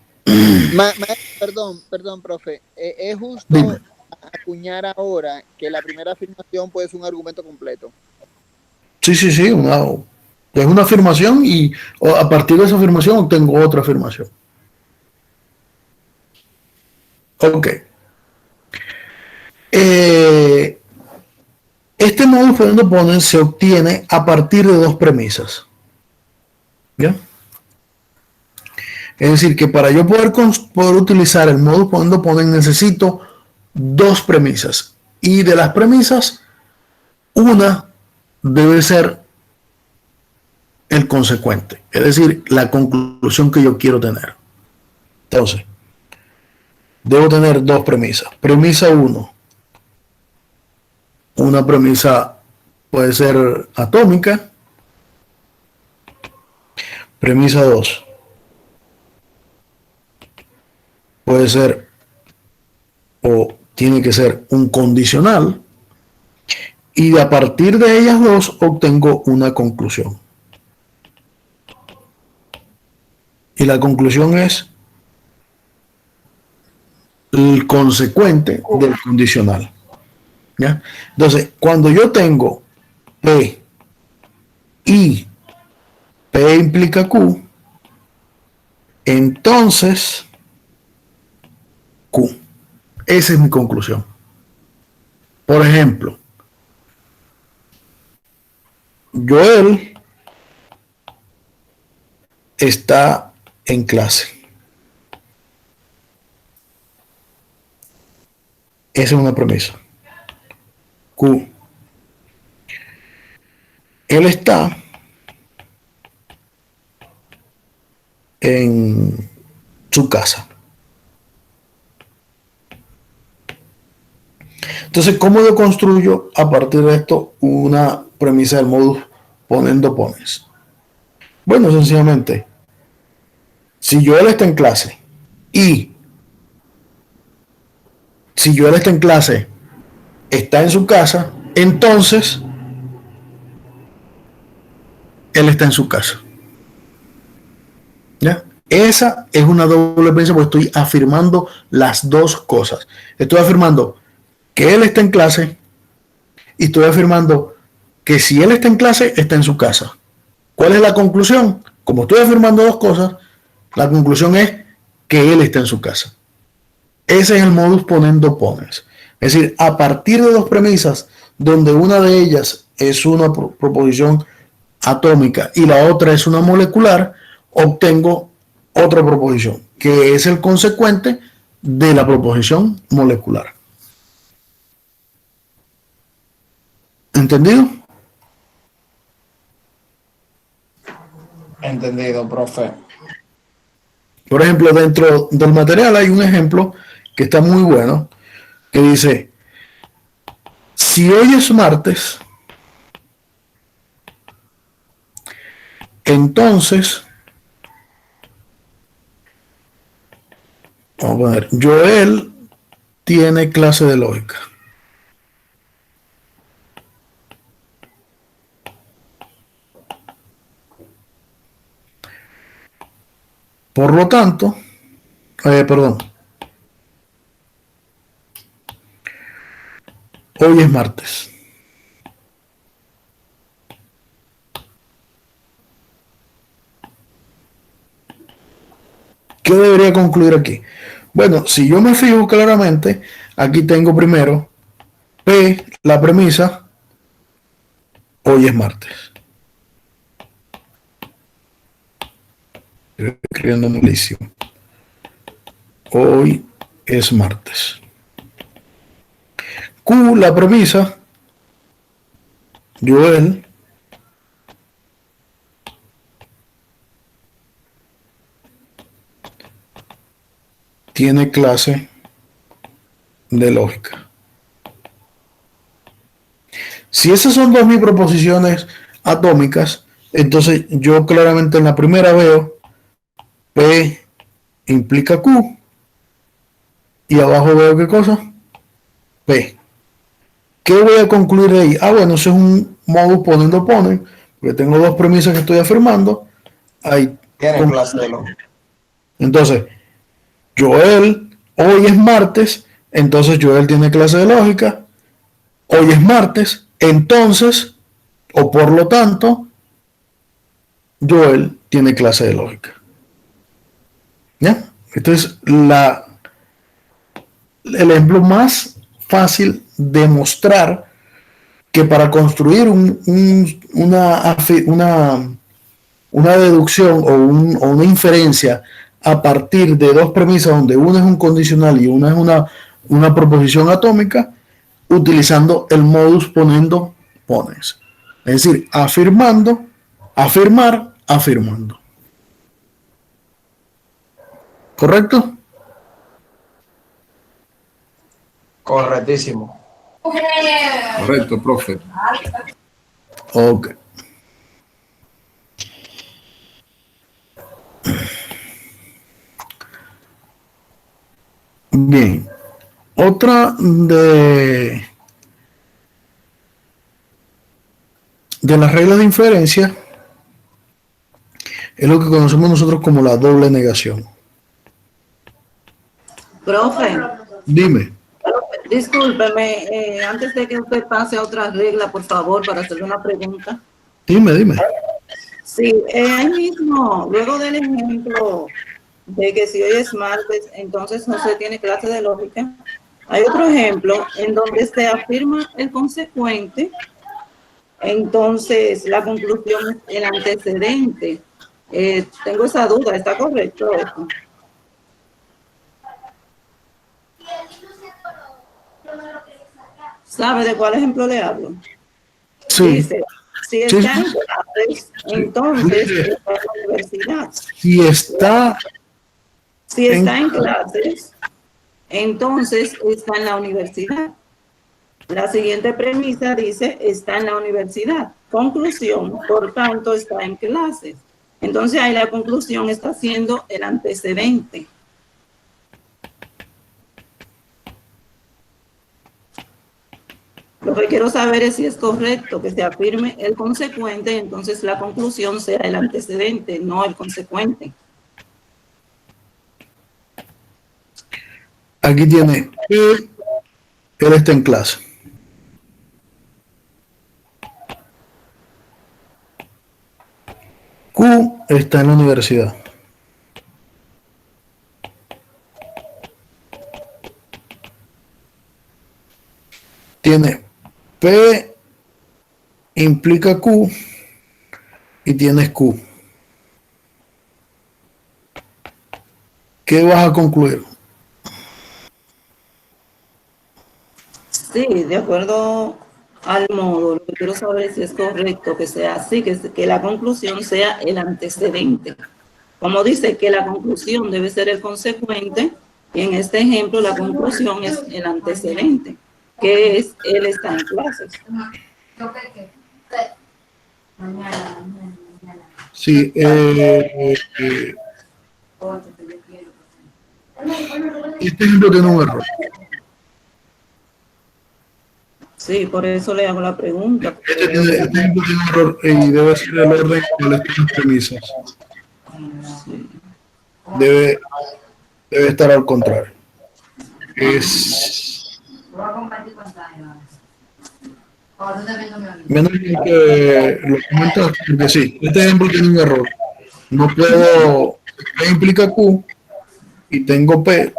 Perdón, profe. Es justo Dime. acuñar ahora que la primera afirmación puede ser un argumento completo. Sí. Es una afirmación y a partir de esa afirmación obtengo otra afirmación. Ok. Este modus ponendo ponens se obtiene a partir de dos premisas. ¿Ya? Es decir, que para yo poder utilizar el modus ponendo ponen necesito dos premisas. Y de las premisas, una debe ser el consecuente, es decir, la conclusión que yo quiero tener. Entonces, debo tener dos premisas. Premisa 1, una premisa puede ser atómica. Premisa 2 puede ser o tiene que ser un condicional, y a partir de ellas dos obtengo una conclusión. Y la conclusión es el consecuente del condicional. ¿Ya? Entonces, cuando yo tengo P y P implica Q, entonces Q. Esa es mi conclusión. Por ejemplo, Joel está en clase. Esa es una premisa. Q. Él está en su casa. Entonces, ¿cómo yo construyo a partir de esto una premisa del modus ponendo pones? Bueno, sencillamente, si Joel está en clase y si Joel está en clase, está en su casa, entonces él está en su casa. ¿Ya? Esa es una doble premisa porque estoy afirmando las dos cosas. Estoy afirmando que él está en clase y estoy afirmando que si él está en clase, está en su casa. ¿Cuál es la conclusión? Como estoy afirmando dos cosas, la conclusión es que él está en su casa. Ese es el modus ponendo pones. Es decir, a partir de dos premisas, donde una de ellas es una proposición atómica y la otra es una molecular, obtengo otra proposición, que es el consecuente de la proposición molecular. ¿Entendido? Entendido, profe. Por ejemplo, dentro del material hay un ejemplo que está muy bueno, que dice, si hoy es martes, entonces, vamos a ver, Joel tiene clase de lógica. Por lo tanto, hoy es martes. ¿Qué debería concluir aquí? Bueno, si yo me fijo claramente, aquí tengo primero P, la premisa, hoy es martes. Estoy escribiendo malísimo. Hoy es martes. Q, la premisa, Joel tiene clase de lógica. Si esas son dos mis proposiciones atómicas, entonces yo claramente en la primera veo P implica Q y abajo veo ¿qué cosa? P. ¿Qué voy a concluir de ahí? Bueno, eso es un modus ponendo ponen, porque tengo dos premisas que estoy afirmando. Ahí Tiene clase de lógica. Entonces, Joel, hoy es martes, entonces Joel tiene clase de lógica. Hoy es martes, entonces, o por lo tanto, Joel tiene clase de lógica. ¿Ya? Este es el ejemplo más fácil de mostrar que para construir una deducción o una inferencia a partir de dos premisas donde una es un condicional y una es una proposición atómica, utilizando el modus ponendo ponens. Es decir, afirmando, afirmar, afirmando. ¿Correcto? Correctísimo. Correcto, profe. Ok. Bien. Otra de las reglas de inferencia es lo que conocemos nosotros como la doble negación. Profe, Dime. discúlpeme, antes de que usted pase a otra regla, por favor, para hacerle una pregunta. Dime. Sí, ahí mismo, luego del ejemplo de que si hoy es martes, entonces no se tiene clase de lógica. Hay otro ejemplo en donde se afirma el consecuente, entonces la conclusión es el antecedente. Tengo esa duda, ¿está correcto esto? ¿Sabe de cuál ejemplo le hablo? Sí. Dice, si Sí. está en clases, entonces Dice, está en la universidad. Si está En clases, entonces está en la universidad. La siguiente premisa dice, está en la universidad. Conclusión, por tanto, está en clases. Entonces ahí la conclusión está siendo el antecedente. Lo que quiero saber es si es correcto que se afirme el consecuente y entonces la conclusión sea el antecedente, no el consecuente. aquí tiene que él está en clase. Q está en la universidad. Tiene P implica Q y tienes Q. ¿Qué vas a concluir? Sí, de acuerdo al modo, lo que quiero saber es si es correcto que sea así, que la conclusión sea el antecedente. Como dice que la conclusión debe ser el consecuente, y en este ejemplo la conclusión es el antecedente, que es él está en clases. Sí, este ejemplo tiene un error. Sí, por eso le hago la pregunta. Este ejemplo tiene un error y debe ser el orden con las premisas. Debe estar al contrario. Es menos que lo comentas, porque sí, este ejemplo tiene un error. No puedo, P implica Q y tengo P.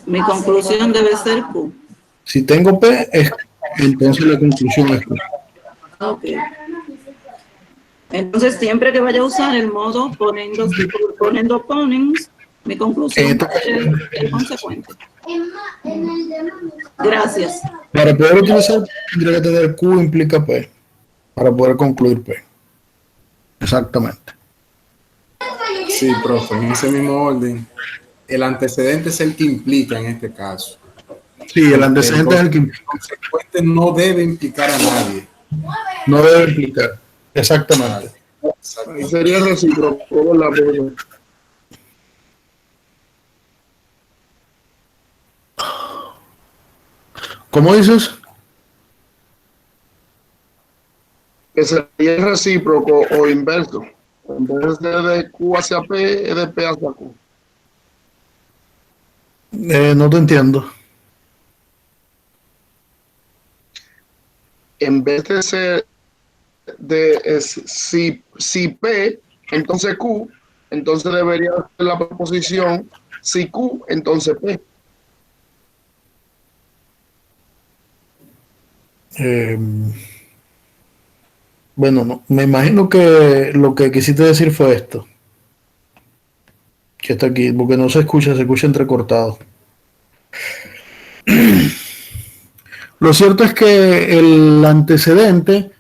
Mi conclusión debe ser Q. Si tengo P, entonces la conclusión es Q. Ok. Entonces, siempre que vaya a usar el modo poniendo ponens, mi conclusión va a ser el consecuente. Gracias. Para poder utilizar, tendría que tener Q implica P, para poder concluir P. Exactamente. Sí, profe, en ese mismo orden. El antecedente es el que implica en este caso. Sí, el antecedente es el que implica. El consecuente no debe implicar a nadie. No debe implicar. Exactamente. Ahí sería recíproco, ¿verdad, profesor? ¿Cómo dices? Que sería recíproco o inverso. En vez de Q hacia P, es de P hacia Q. No te entiendo. En vez de ser si P, entonces Q, entonces debería ser la proposición si Q, entonces P. Bueno, no, me imagino que lo que quisiste decir fue esto. Que está aquí, porque no se escucha entrecortado. Lo cierto es que el antecedente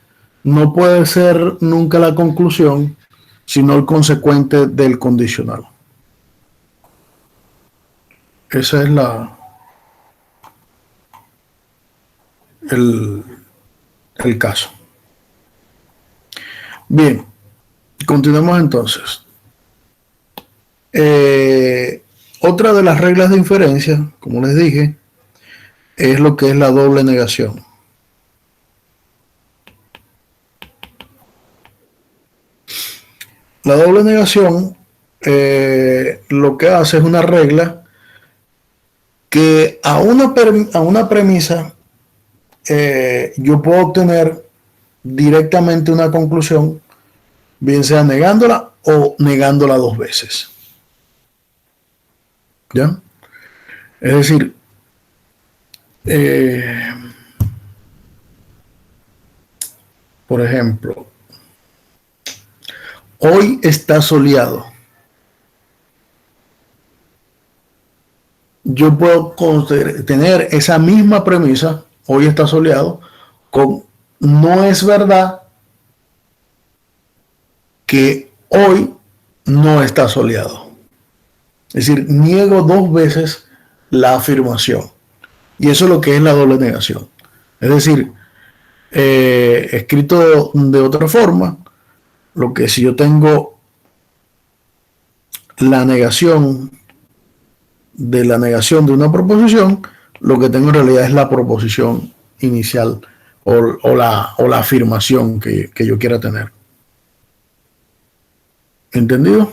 no puede ser nunca la conclusión, sino el consecuente del condicional. Esa es el caso. Bien, continuemos entonces. Otra de las reglas de inferencia, como les dije, es lo que es la doble negación. La doble negación lo que hace es una regla que a una premisa yo puedo obtener directamente una conclusión, bien sea negándola o negándola dos veces. ¿Ya? Es decir, por ejemplo, hoy está soleado. Yo puedo tener esa misma premisa, hoy está soleado, con no es verdad que hoy no está soleado. Es decir, niego dos veces la afirmación. Y eso es lo que es la doble negación. Es decir, escrito de otra forma, lo que si yo tengo la negación de la negación de una proposición, lo que tengo en realidad es la proposición inicial o la afirmación que yo quiera tener. ¿Entendido?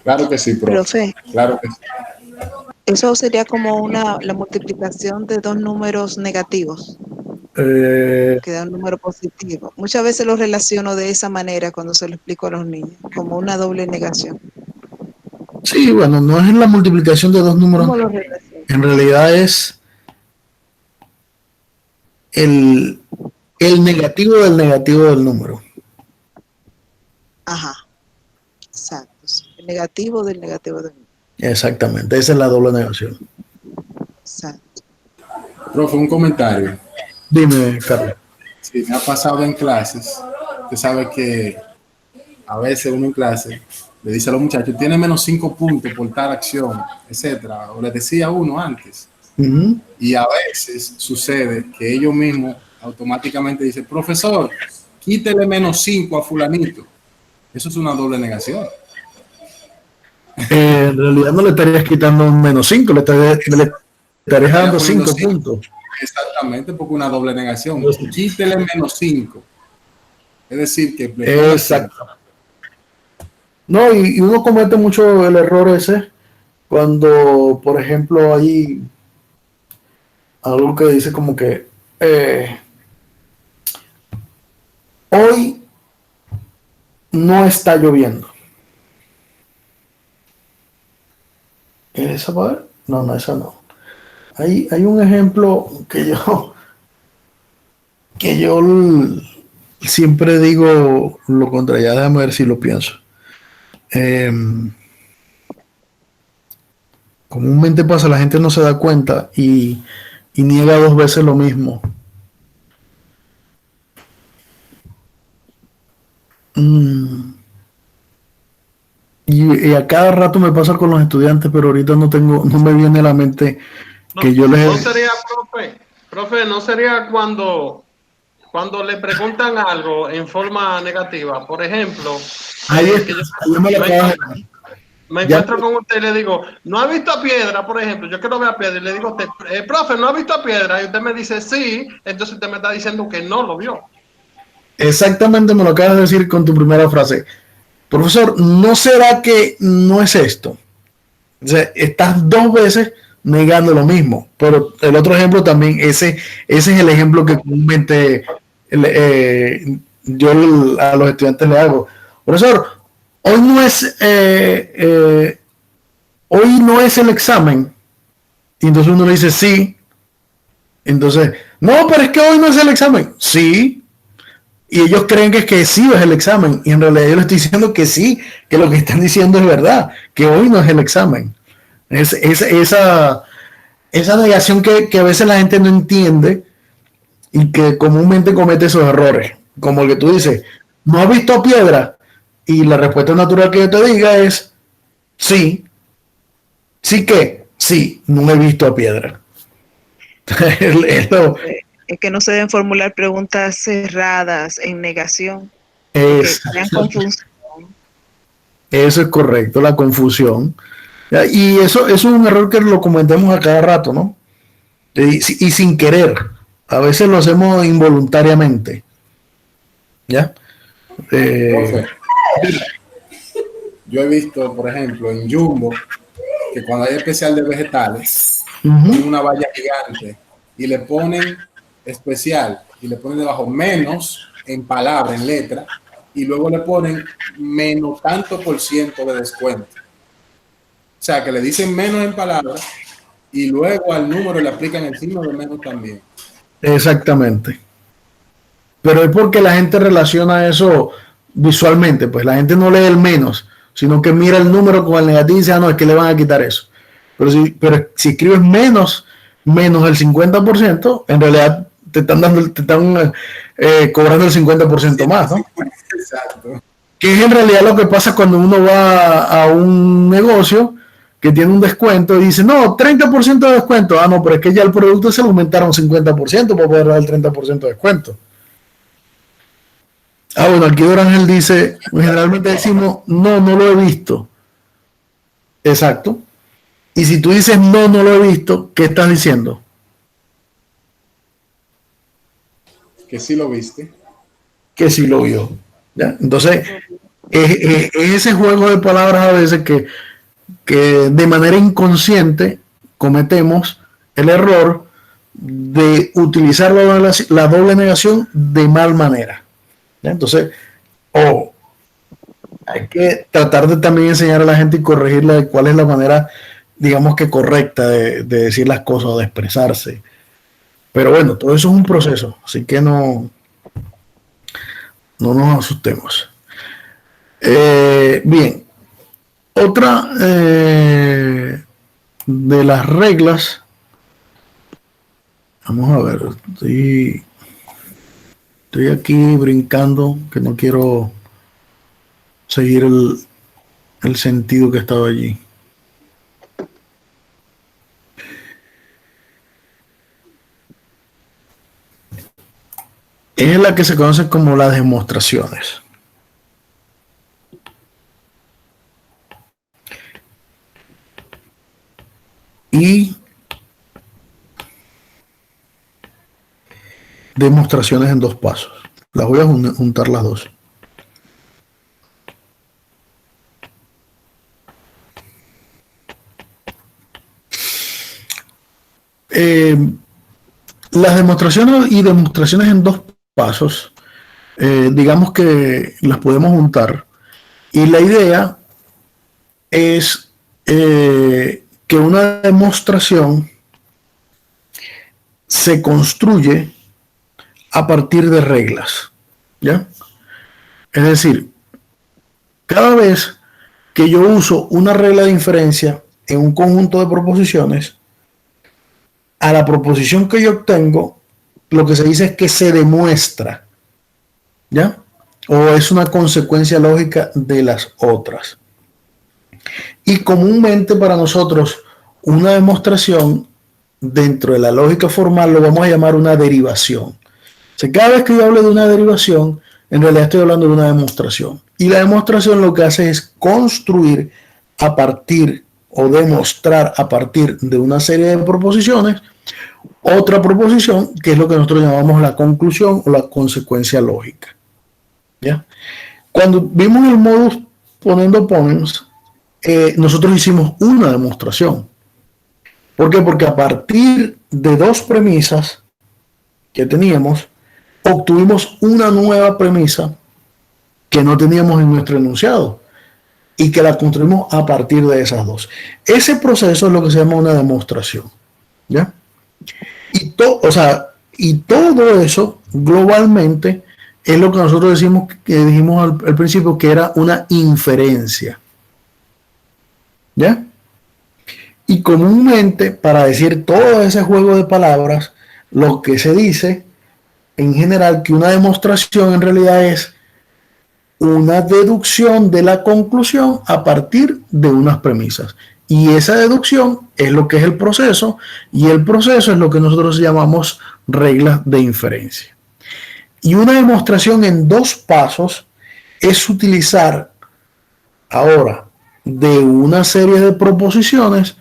Claro que sí, Profe, Claro que sí. eso sería como la multiplicación de dos números negativos, Eh, que da un número positivo. Muchas veces lo relaciono de esa manera cuando se lo explico a los niños, como una doble negación. sí, bueno, no es la multiplicación de dos números. ¿Cómo lo relaciono? En realidad es el negativo del número. Ajá, exacto. Sí. El negativo del negativo del número. Exactamente, esa es la doble negación. Exacto. Profe, un comentario. Dime, Carlos. Sí, me ha pasado en clases. Usted sabe que a veces uno en clase le dice a los muchachos, tiene menos 5 puntos por tal acción, etcétera. O les decía uno antes. Uh-huh. Y a veces sucede que ellos mismos automáticamente dicen, profesor, quítele menos 5 a fulanito. Eso es una doble negación. En realidad no le estarías quitando un menos 5, le estarías dando 5 puntos. Exactamente, porque una doble negación. Quítele menos 5. Es decir, que... Exacto. No, y uno comete mucho el error ese cuando, por ejemplo, hay algo que dice como que hoy no está lloviendo. ¿Es esa para ver? No, esa no. Hay un ejemplo que yo siempre digo lo contrario. Déjame ver si lo pienso. Comúnmente pasa, la gente no se da cuenta y niega dos veces lo mismo. Y a cada rato me pasa con los estudiantes, pero ahorita no me viene a la mente que yo les... No sería, profe, no sería cuando le preguntan algo en forma negativa. Por ejemplo, me encuentro con usted y le digo, ¿no ha visto a Piedra? Por ejemplo, yo quiero ver a Piedra y le digo a usted, profe, ¿no ha visto a Piedra? Y usted me dice sí, entonces usted me está diciendo que no lo vio. Exactamente, me lo acabas de decir con tu primera frase. Profesor, ¿no será que no es esto? O sea, estás dos veces negando lo mismo, pero el otro ejemplo también, ese es el ejemplo que comúnmente yo a los estudiantes le hago. Profesor, hoy no es el examen. Y entonces uno le dice sí. Entonces, No, pero es que hoy no es el examen. Sí. Y ellos creen que sí es el examen. Y en realidad yo les estoy diciendo que sí, que lo que están diciendo es verdad, que hoy no es el examen. Esa negación que a veces la gente no entiende y que comúnmente comete esos errores. Como el que tú dices, ¿no has visto piedra? Y la respuesta natural que yo te diga es sí. ¿Sí qué? Sí, no he visto a piedra. Es que no se deben formular preguntas cerradas en negación, que crean confusión. Eso es correcto, la confusión. Y eso es un error que lo cometemos a cada rato, ¿no? Y sin querer. A veces lo hacemos involuntariamente. ¿Ya? Yo he visto, por ejemplo, en Jumbo, que cuando hay especial de vegetales, ponen una valla gigante y le ponen especial y le ponen debajo menos en palabra, en letra, y luego le ponen menos tanto por ciento de descuento. O sea, que le dicen menos en palabra y luego al número le aplican el signo de menos también. Exactamente. Pero es porque la gente relaciona eso visualmente, pues la gente no lee el menos, sino que mira el número con el negativo y dice, no, es que le van a quitar eso. Pero si escribes menos el 50%, en realidad te están cobrando el 50% más, ¿no? Exacto. Que es en realidad lo que pasa cuando uno va a un negocio que tiene un descuento y dice, no, 30% de descuento. Ah, no, pero es que ya el producto se lo aumentaron 50% para poder dar el 30% de descuento. Ah, bueno, aquí Ángel dice, generalmente decimos, no lo he visto. Exacto. Y si tú dices, no lo he visto, ¿qué estás diciendo? Que sí lo viste. Que sí lo vio. ¿Ya? Entonces, es ese juego de palabras a veces que de manera inconsciente cometemos el error de utilizar la doble negación de mal manera. ¿Ya? Entonces, hay que tratar de también enseñar a la gente y corregirla de cuál es la manera, digamos que correcta de decir las cosas o de expresarse. Pero bueno, todo eso es un proceso, así que no nos asustemos. Bien, otra de las reglas, vamos a ver, estoy aquí brincando, que no quiero seguir el sentido que estaba allí. Es la que se conoce como las demostraciones. Y demostraciones en 2 pasos. Las voy a juntar las dos. Las demostraciones y demostraciones en 2 pasos, digamos que las podemos juntar. Y la idea es que una demostración se construye a partir de reglas, ¿ya? Es decir, cada vez que yo uso una regla de inferencia en un conjunto de proposiciones, a la proposición que yo obtengo, lo que se dice es que se demuestra, ¿ya? O es una consecuencia lógica de las otras. Y comúnmente para nosotros, una demostración dentro de la lógica formal lo vamos a llamar una derivación. O sea, cada vez que yo hablo de una derivación, en realidad estoy hablando de una demostración. Y la demostración lo que hace es construir a partir o demostrar a partir de una serie de proposiciones otra proposición, que es lo que nosotros llamamos la conclusión o la consecuencia lógica. ¿Ya? Cuando vimos el modus ponendo opponens, nosotros hicimos una demostración. ¿Por qué? Porque a partir de 2 premisas que teníamos, obtuvimos una nueva premisa que no teníamos en nuestro enunciado y que la construimos a partir de esas 2. Ese proceso es lo que se llama una demostración. ¿Ya? Y todo eso globalmente es lo que nosotros decimos, que dijimos al principio, que era una inferencia. ¿Ya? Y comúnmente, para decir todo ese juego de palabras, lo que se dice en general, que una demostración en realidad es una deducción de la conclusión a partir de unas premisas. Y esa deducción es lo que es el proceso, y el proceso es lo que nosotros llamamos reglas de inferencia. Y una demostración en 2 pasos es utilizar ahora de una serie de proposiciones.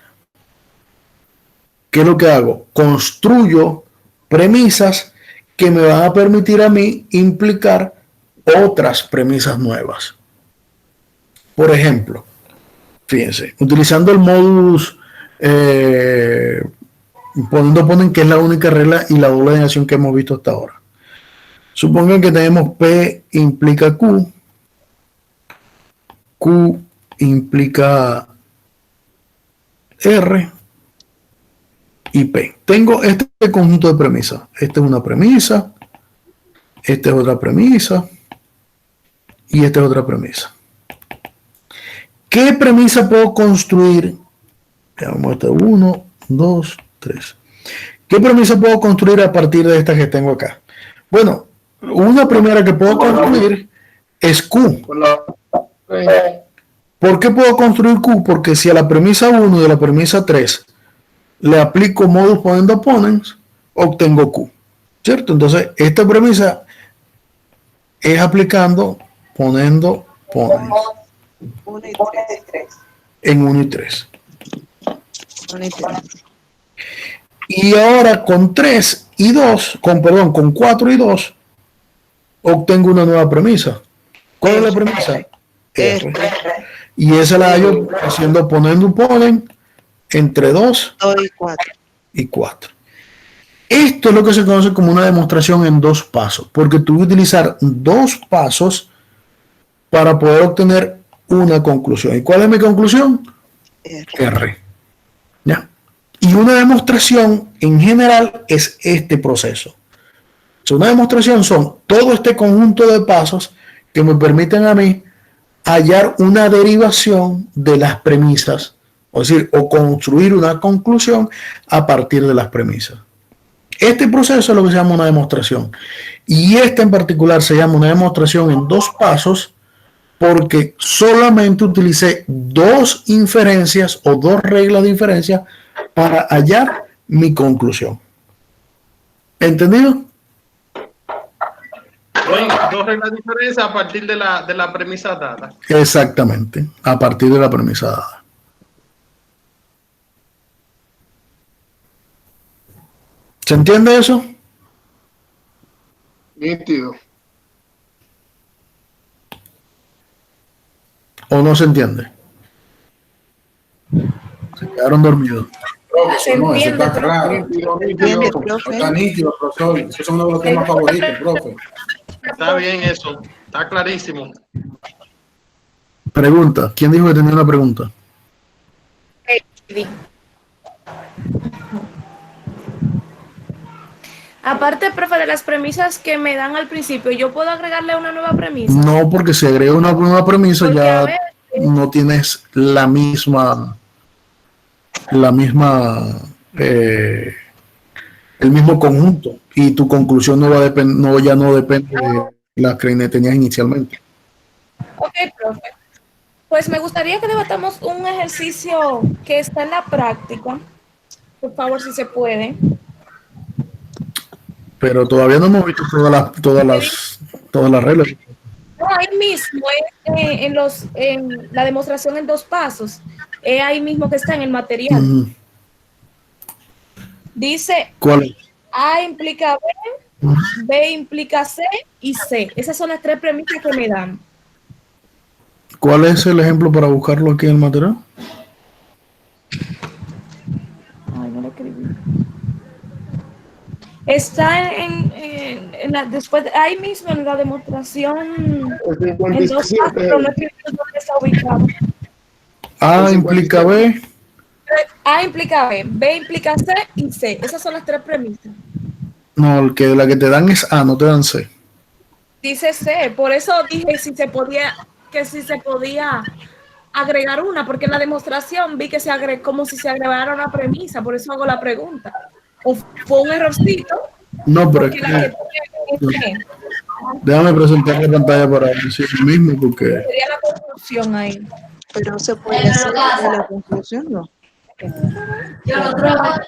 ¿Qué es lo que hago? Construyo premisas que me van a permitir a mí implicar otras premisas nuevas. Por ejemplo, fíjense, utilizando el modus ponen que es la única regla y la doble negación que hemos visto hasta ahora. Supongan que tenemos P implica Q, Q implica R y P. Tengo este conjunto de premisas. Esta es una premisa, esta es otra premisa y esta es otra premisa. ¿Qué premisa puedo construir? Veamos esta 1, 2, 3. ¿Qué premisa puedo construir a partir de estas que tengo acá? Bueno, una primera que puedo construir es Q. ¿Por qué puedo construir Q? Porque si a la premisa 1 y a la premisa 3 le aplico modus ponendo opponens, obtengo Q, ¿cierto? Entonces, esta premisa es aplicando ponendo ponens 1 y 3. en 1 y 3. 1 y 3. Y ahora con 3 y 2, con 4 y 2, obtengo una nueva premisa. ¿Cuál es la premisa? R. Y esa la hallo haciendo ponendo ponen entre 2 y 4. Esto es lo que se conoce como una demostración en 2 pasos, porque tuve que utilizar 2 pasos para poder obtener una conclusión. ¿Y cuál es mi conclusión? R. ¿Ya? Y una demostración en general es este proceso. Una demostración son todo este conjunto de pasos que me permiten a mí hallar una derivación de las premisas, o decir, o construir una conclusión a partir de las premisas. Este proceso es lo que se llama una demostración. Y esta en particular se llama una demostración en 2 pasos porque solamente utilicé 2 inferencias o 2 reglas de inferencia para hallar mi conclusión. ¿Entendido? 2 reglas de diferencia a partir de la premisa dada. Exactamente, a partir de la premisa dada. ¿Se entiende eso? Nítido. ¿O no se entiende? Se quedaron dormidos. Profe, no, eso está claro. ¿Entiende, profe? Está nítido, profesor. Esos son uno de los temas favoritos, profe. Está bien eso, está clarísimo. Pregunta. ¿Quién dijo que tenía una pregunta? Aparte, profe, de las premisas que me dan al principio, ¿yo puedo agregarle una nueva premisa? No, porque si agrega una nueva premisa Porque, ya a ver, no tienes la misma el mismo conjunto y tu conclusión ya no depende de las que tenías inicialmente. Ok, profe. Pues me gustaría que debatamos un ejercicio que está en la práctica. Por favor, si se puede. Pero todavía no hemos visto todas las reglas. No, ahí mismo, en la demostración en 2 pasos. Ahí mismo que está en el material. Dice, ¿Cuál es? A implica B, B implica C y C. Esas son las 3 premisas que me dan. ¿Cuál es el ejemplo para buscarlo aquí en el material? Ay, no lo escribí. Está después, ahí mismo en la demostración en 2 pasos, pero no escribí dónde está ubicado. A implica B. A implica B, B implica C y C. Esas son las 3 premisas. No, la que te dan es A, no te dan C. Dice C, por eso dije si se podía agregar una, porque en la demostración vi que se agregó como si se agregara una premisa, por eso hago la pregunta. ¿O fue un errorcito? No, pero es Porque la que que, tiene C, déjame presentar la pantalla para decir lo mismo, porque sería la conclusión ahí. Pero se puede hacer la conclusión, ¿no?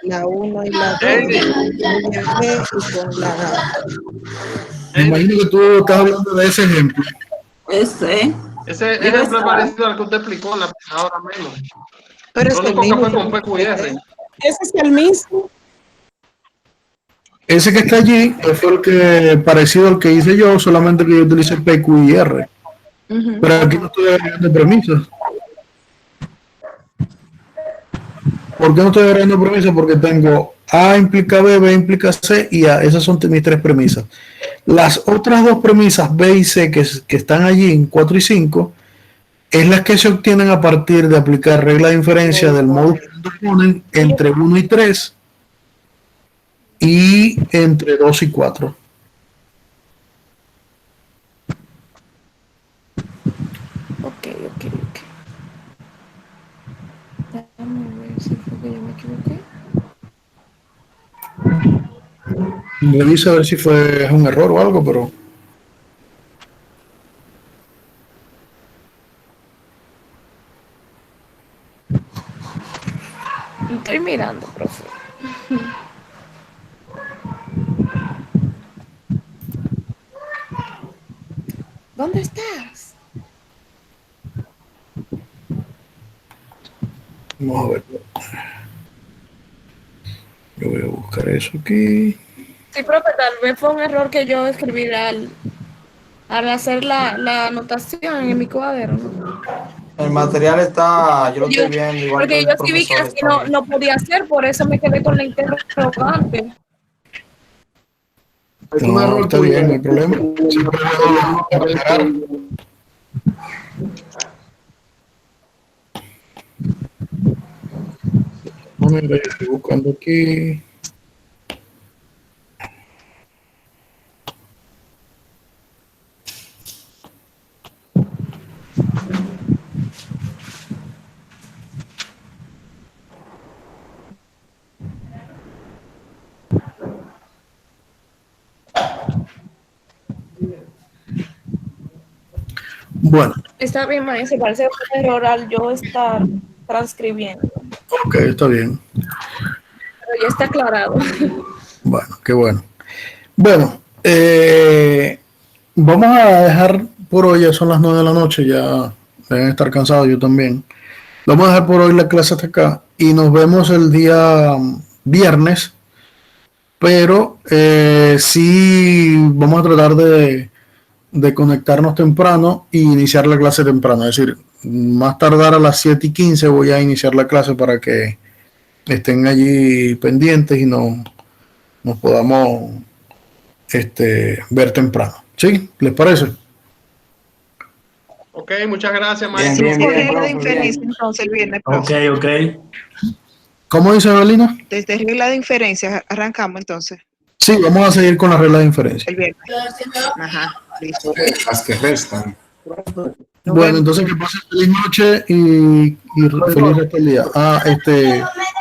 La 1 y la 2, y con la me imagino que tú estás hablando de ese ejemplo. Ese. Ese ejemplo es parecido al que usted explicó ahora mismo. Pero Lo es el único que mismo. fue con PQR. Ese es el mismo. Ese que está allí fue el que parecido al que hice yo, solamente que yo utilicé PQR. Pero aquí no estoy agregando premisas. ¿Por qué no estoy agregando premisas? Porque tengo A implica B, B implica C y A. Esas son mis 3 premisas. Las otras 2 premisas, B y C, que están allí en 4 y 5, es las que se obtienen a partir de aplicar regla de inferencia del módulo que ponen entre 1 y 3 y entre 2 y 4. Ok. Déjame ver si fue que yo me equivoqué. Revisa a ver si fue un error o algo, pero Estoy mirando, profe. ¿Dónde estás? vamos a ver. Yo voy a buscar eso aquí. Sí, profe, tal vez fue un error que yo escribí al hacer la anotación en mi cuaderno. El material está, yo lo estoy viendo igual Porque que yo el escribí que profesor así está bien. no podía hacer, por eso me quedé con la interrogante. No, está bien, no hay problema. Siempre puedo aclarar. Mira, yo estoy buscando aquí. Bueno. Está bien, maestro, parece un error al yo estar transcribiendo. Ok, está bien. Pero ya está aclarado. Bueno, qué bueno. Bueno, vamos a dejar por hoy, ya son las 9 de la noche, ya deben estar cansados, yo también. Vamos a dejar por hoy la clase hasta acá y nos vemos el día viernes, pero sí vamos a tratar de conectarnos temprano e iniciar la clase temprano, es decir, más tardar a las 7:15 voy a iniciar la clase para que estén allí pendientes y nos podamos ver temprano. ¿Sí? ¿Les parece? Ok, muchas gracias, maestro. regla de inferencia, entonces el viernes próximo. Ok. ¿Cómo dice Evelina? Desde regla de inferencia arrancamos entonces. Sí, vamos a seguir con la regla de inferencia. El viernes. Ajá, listo. Las que restan. Bueno, entonces que pasen feliz noche y feliz resto del día.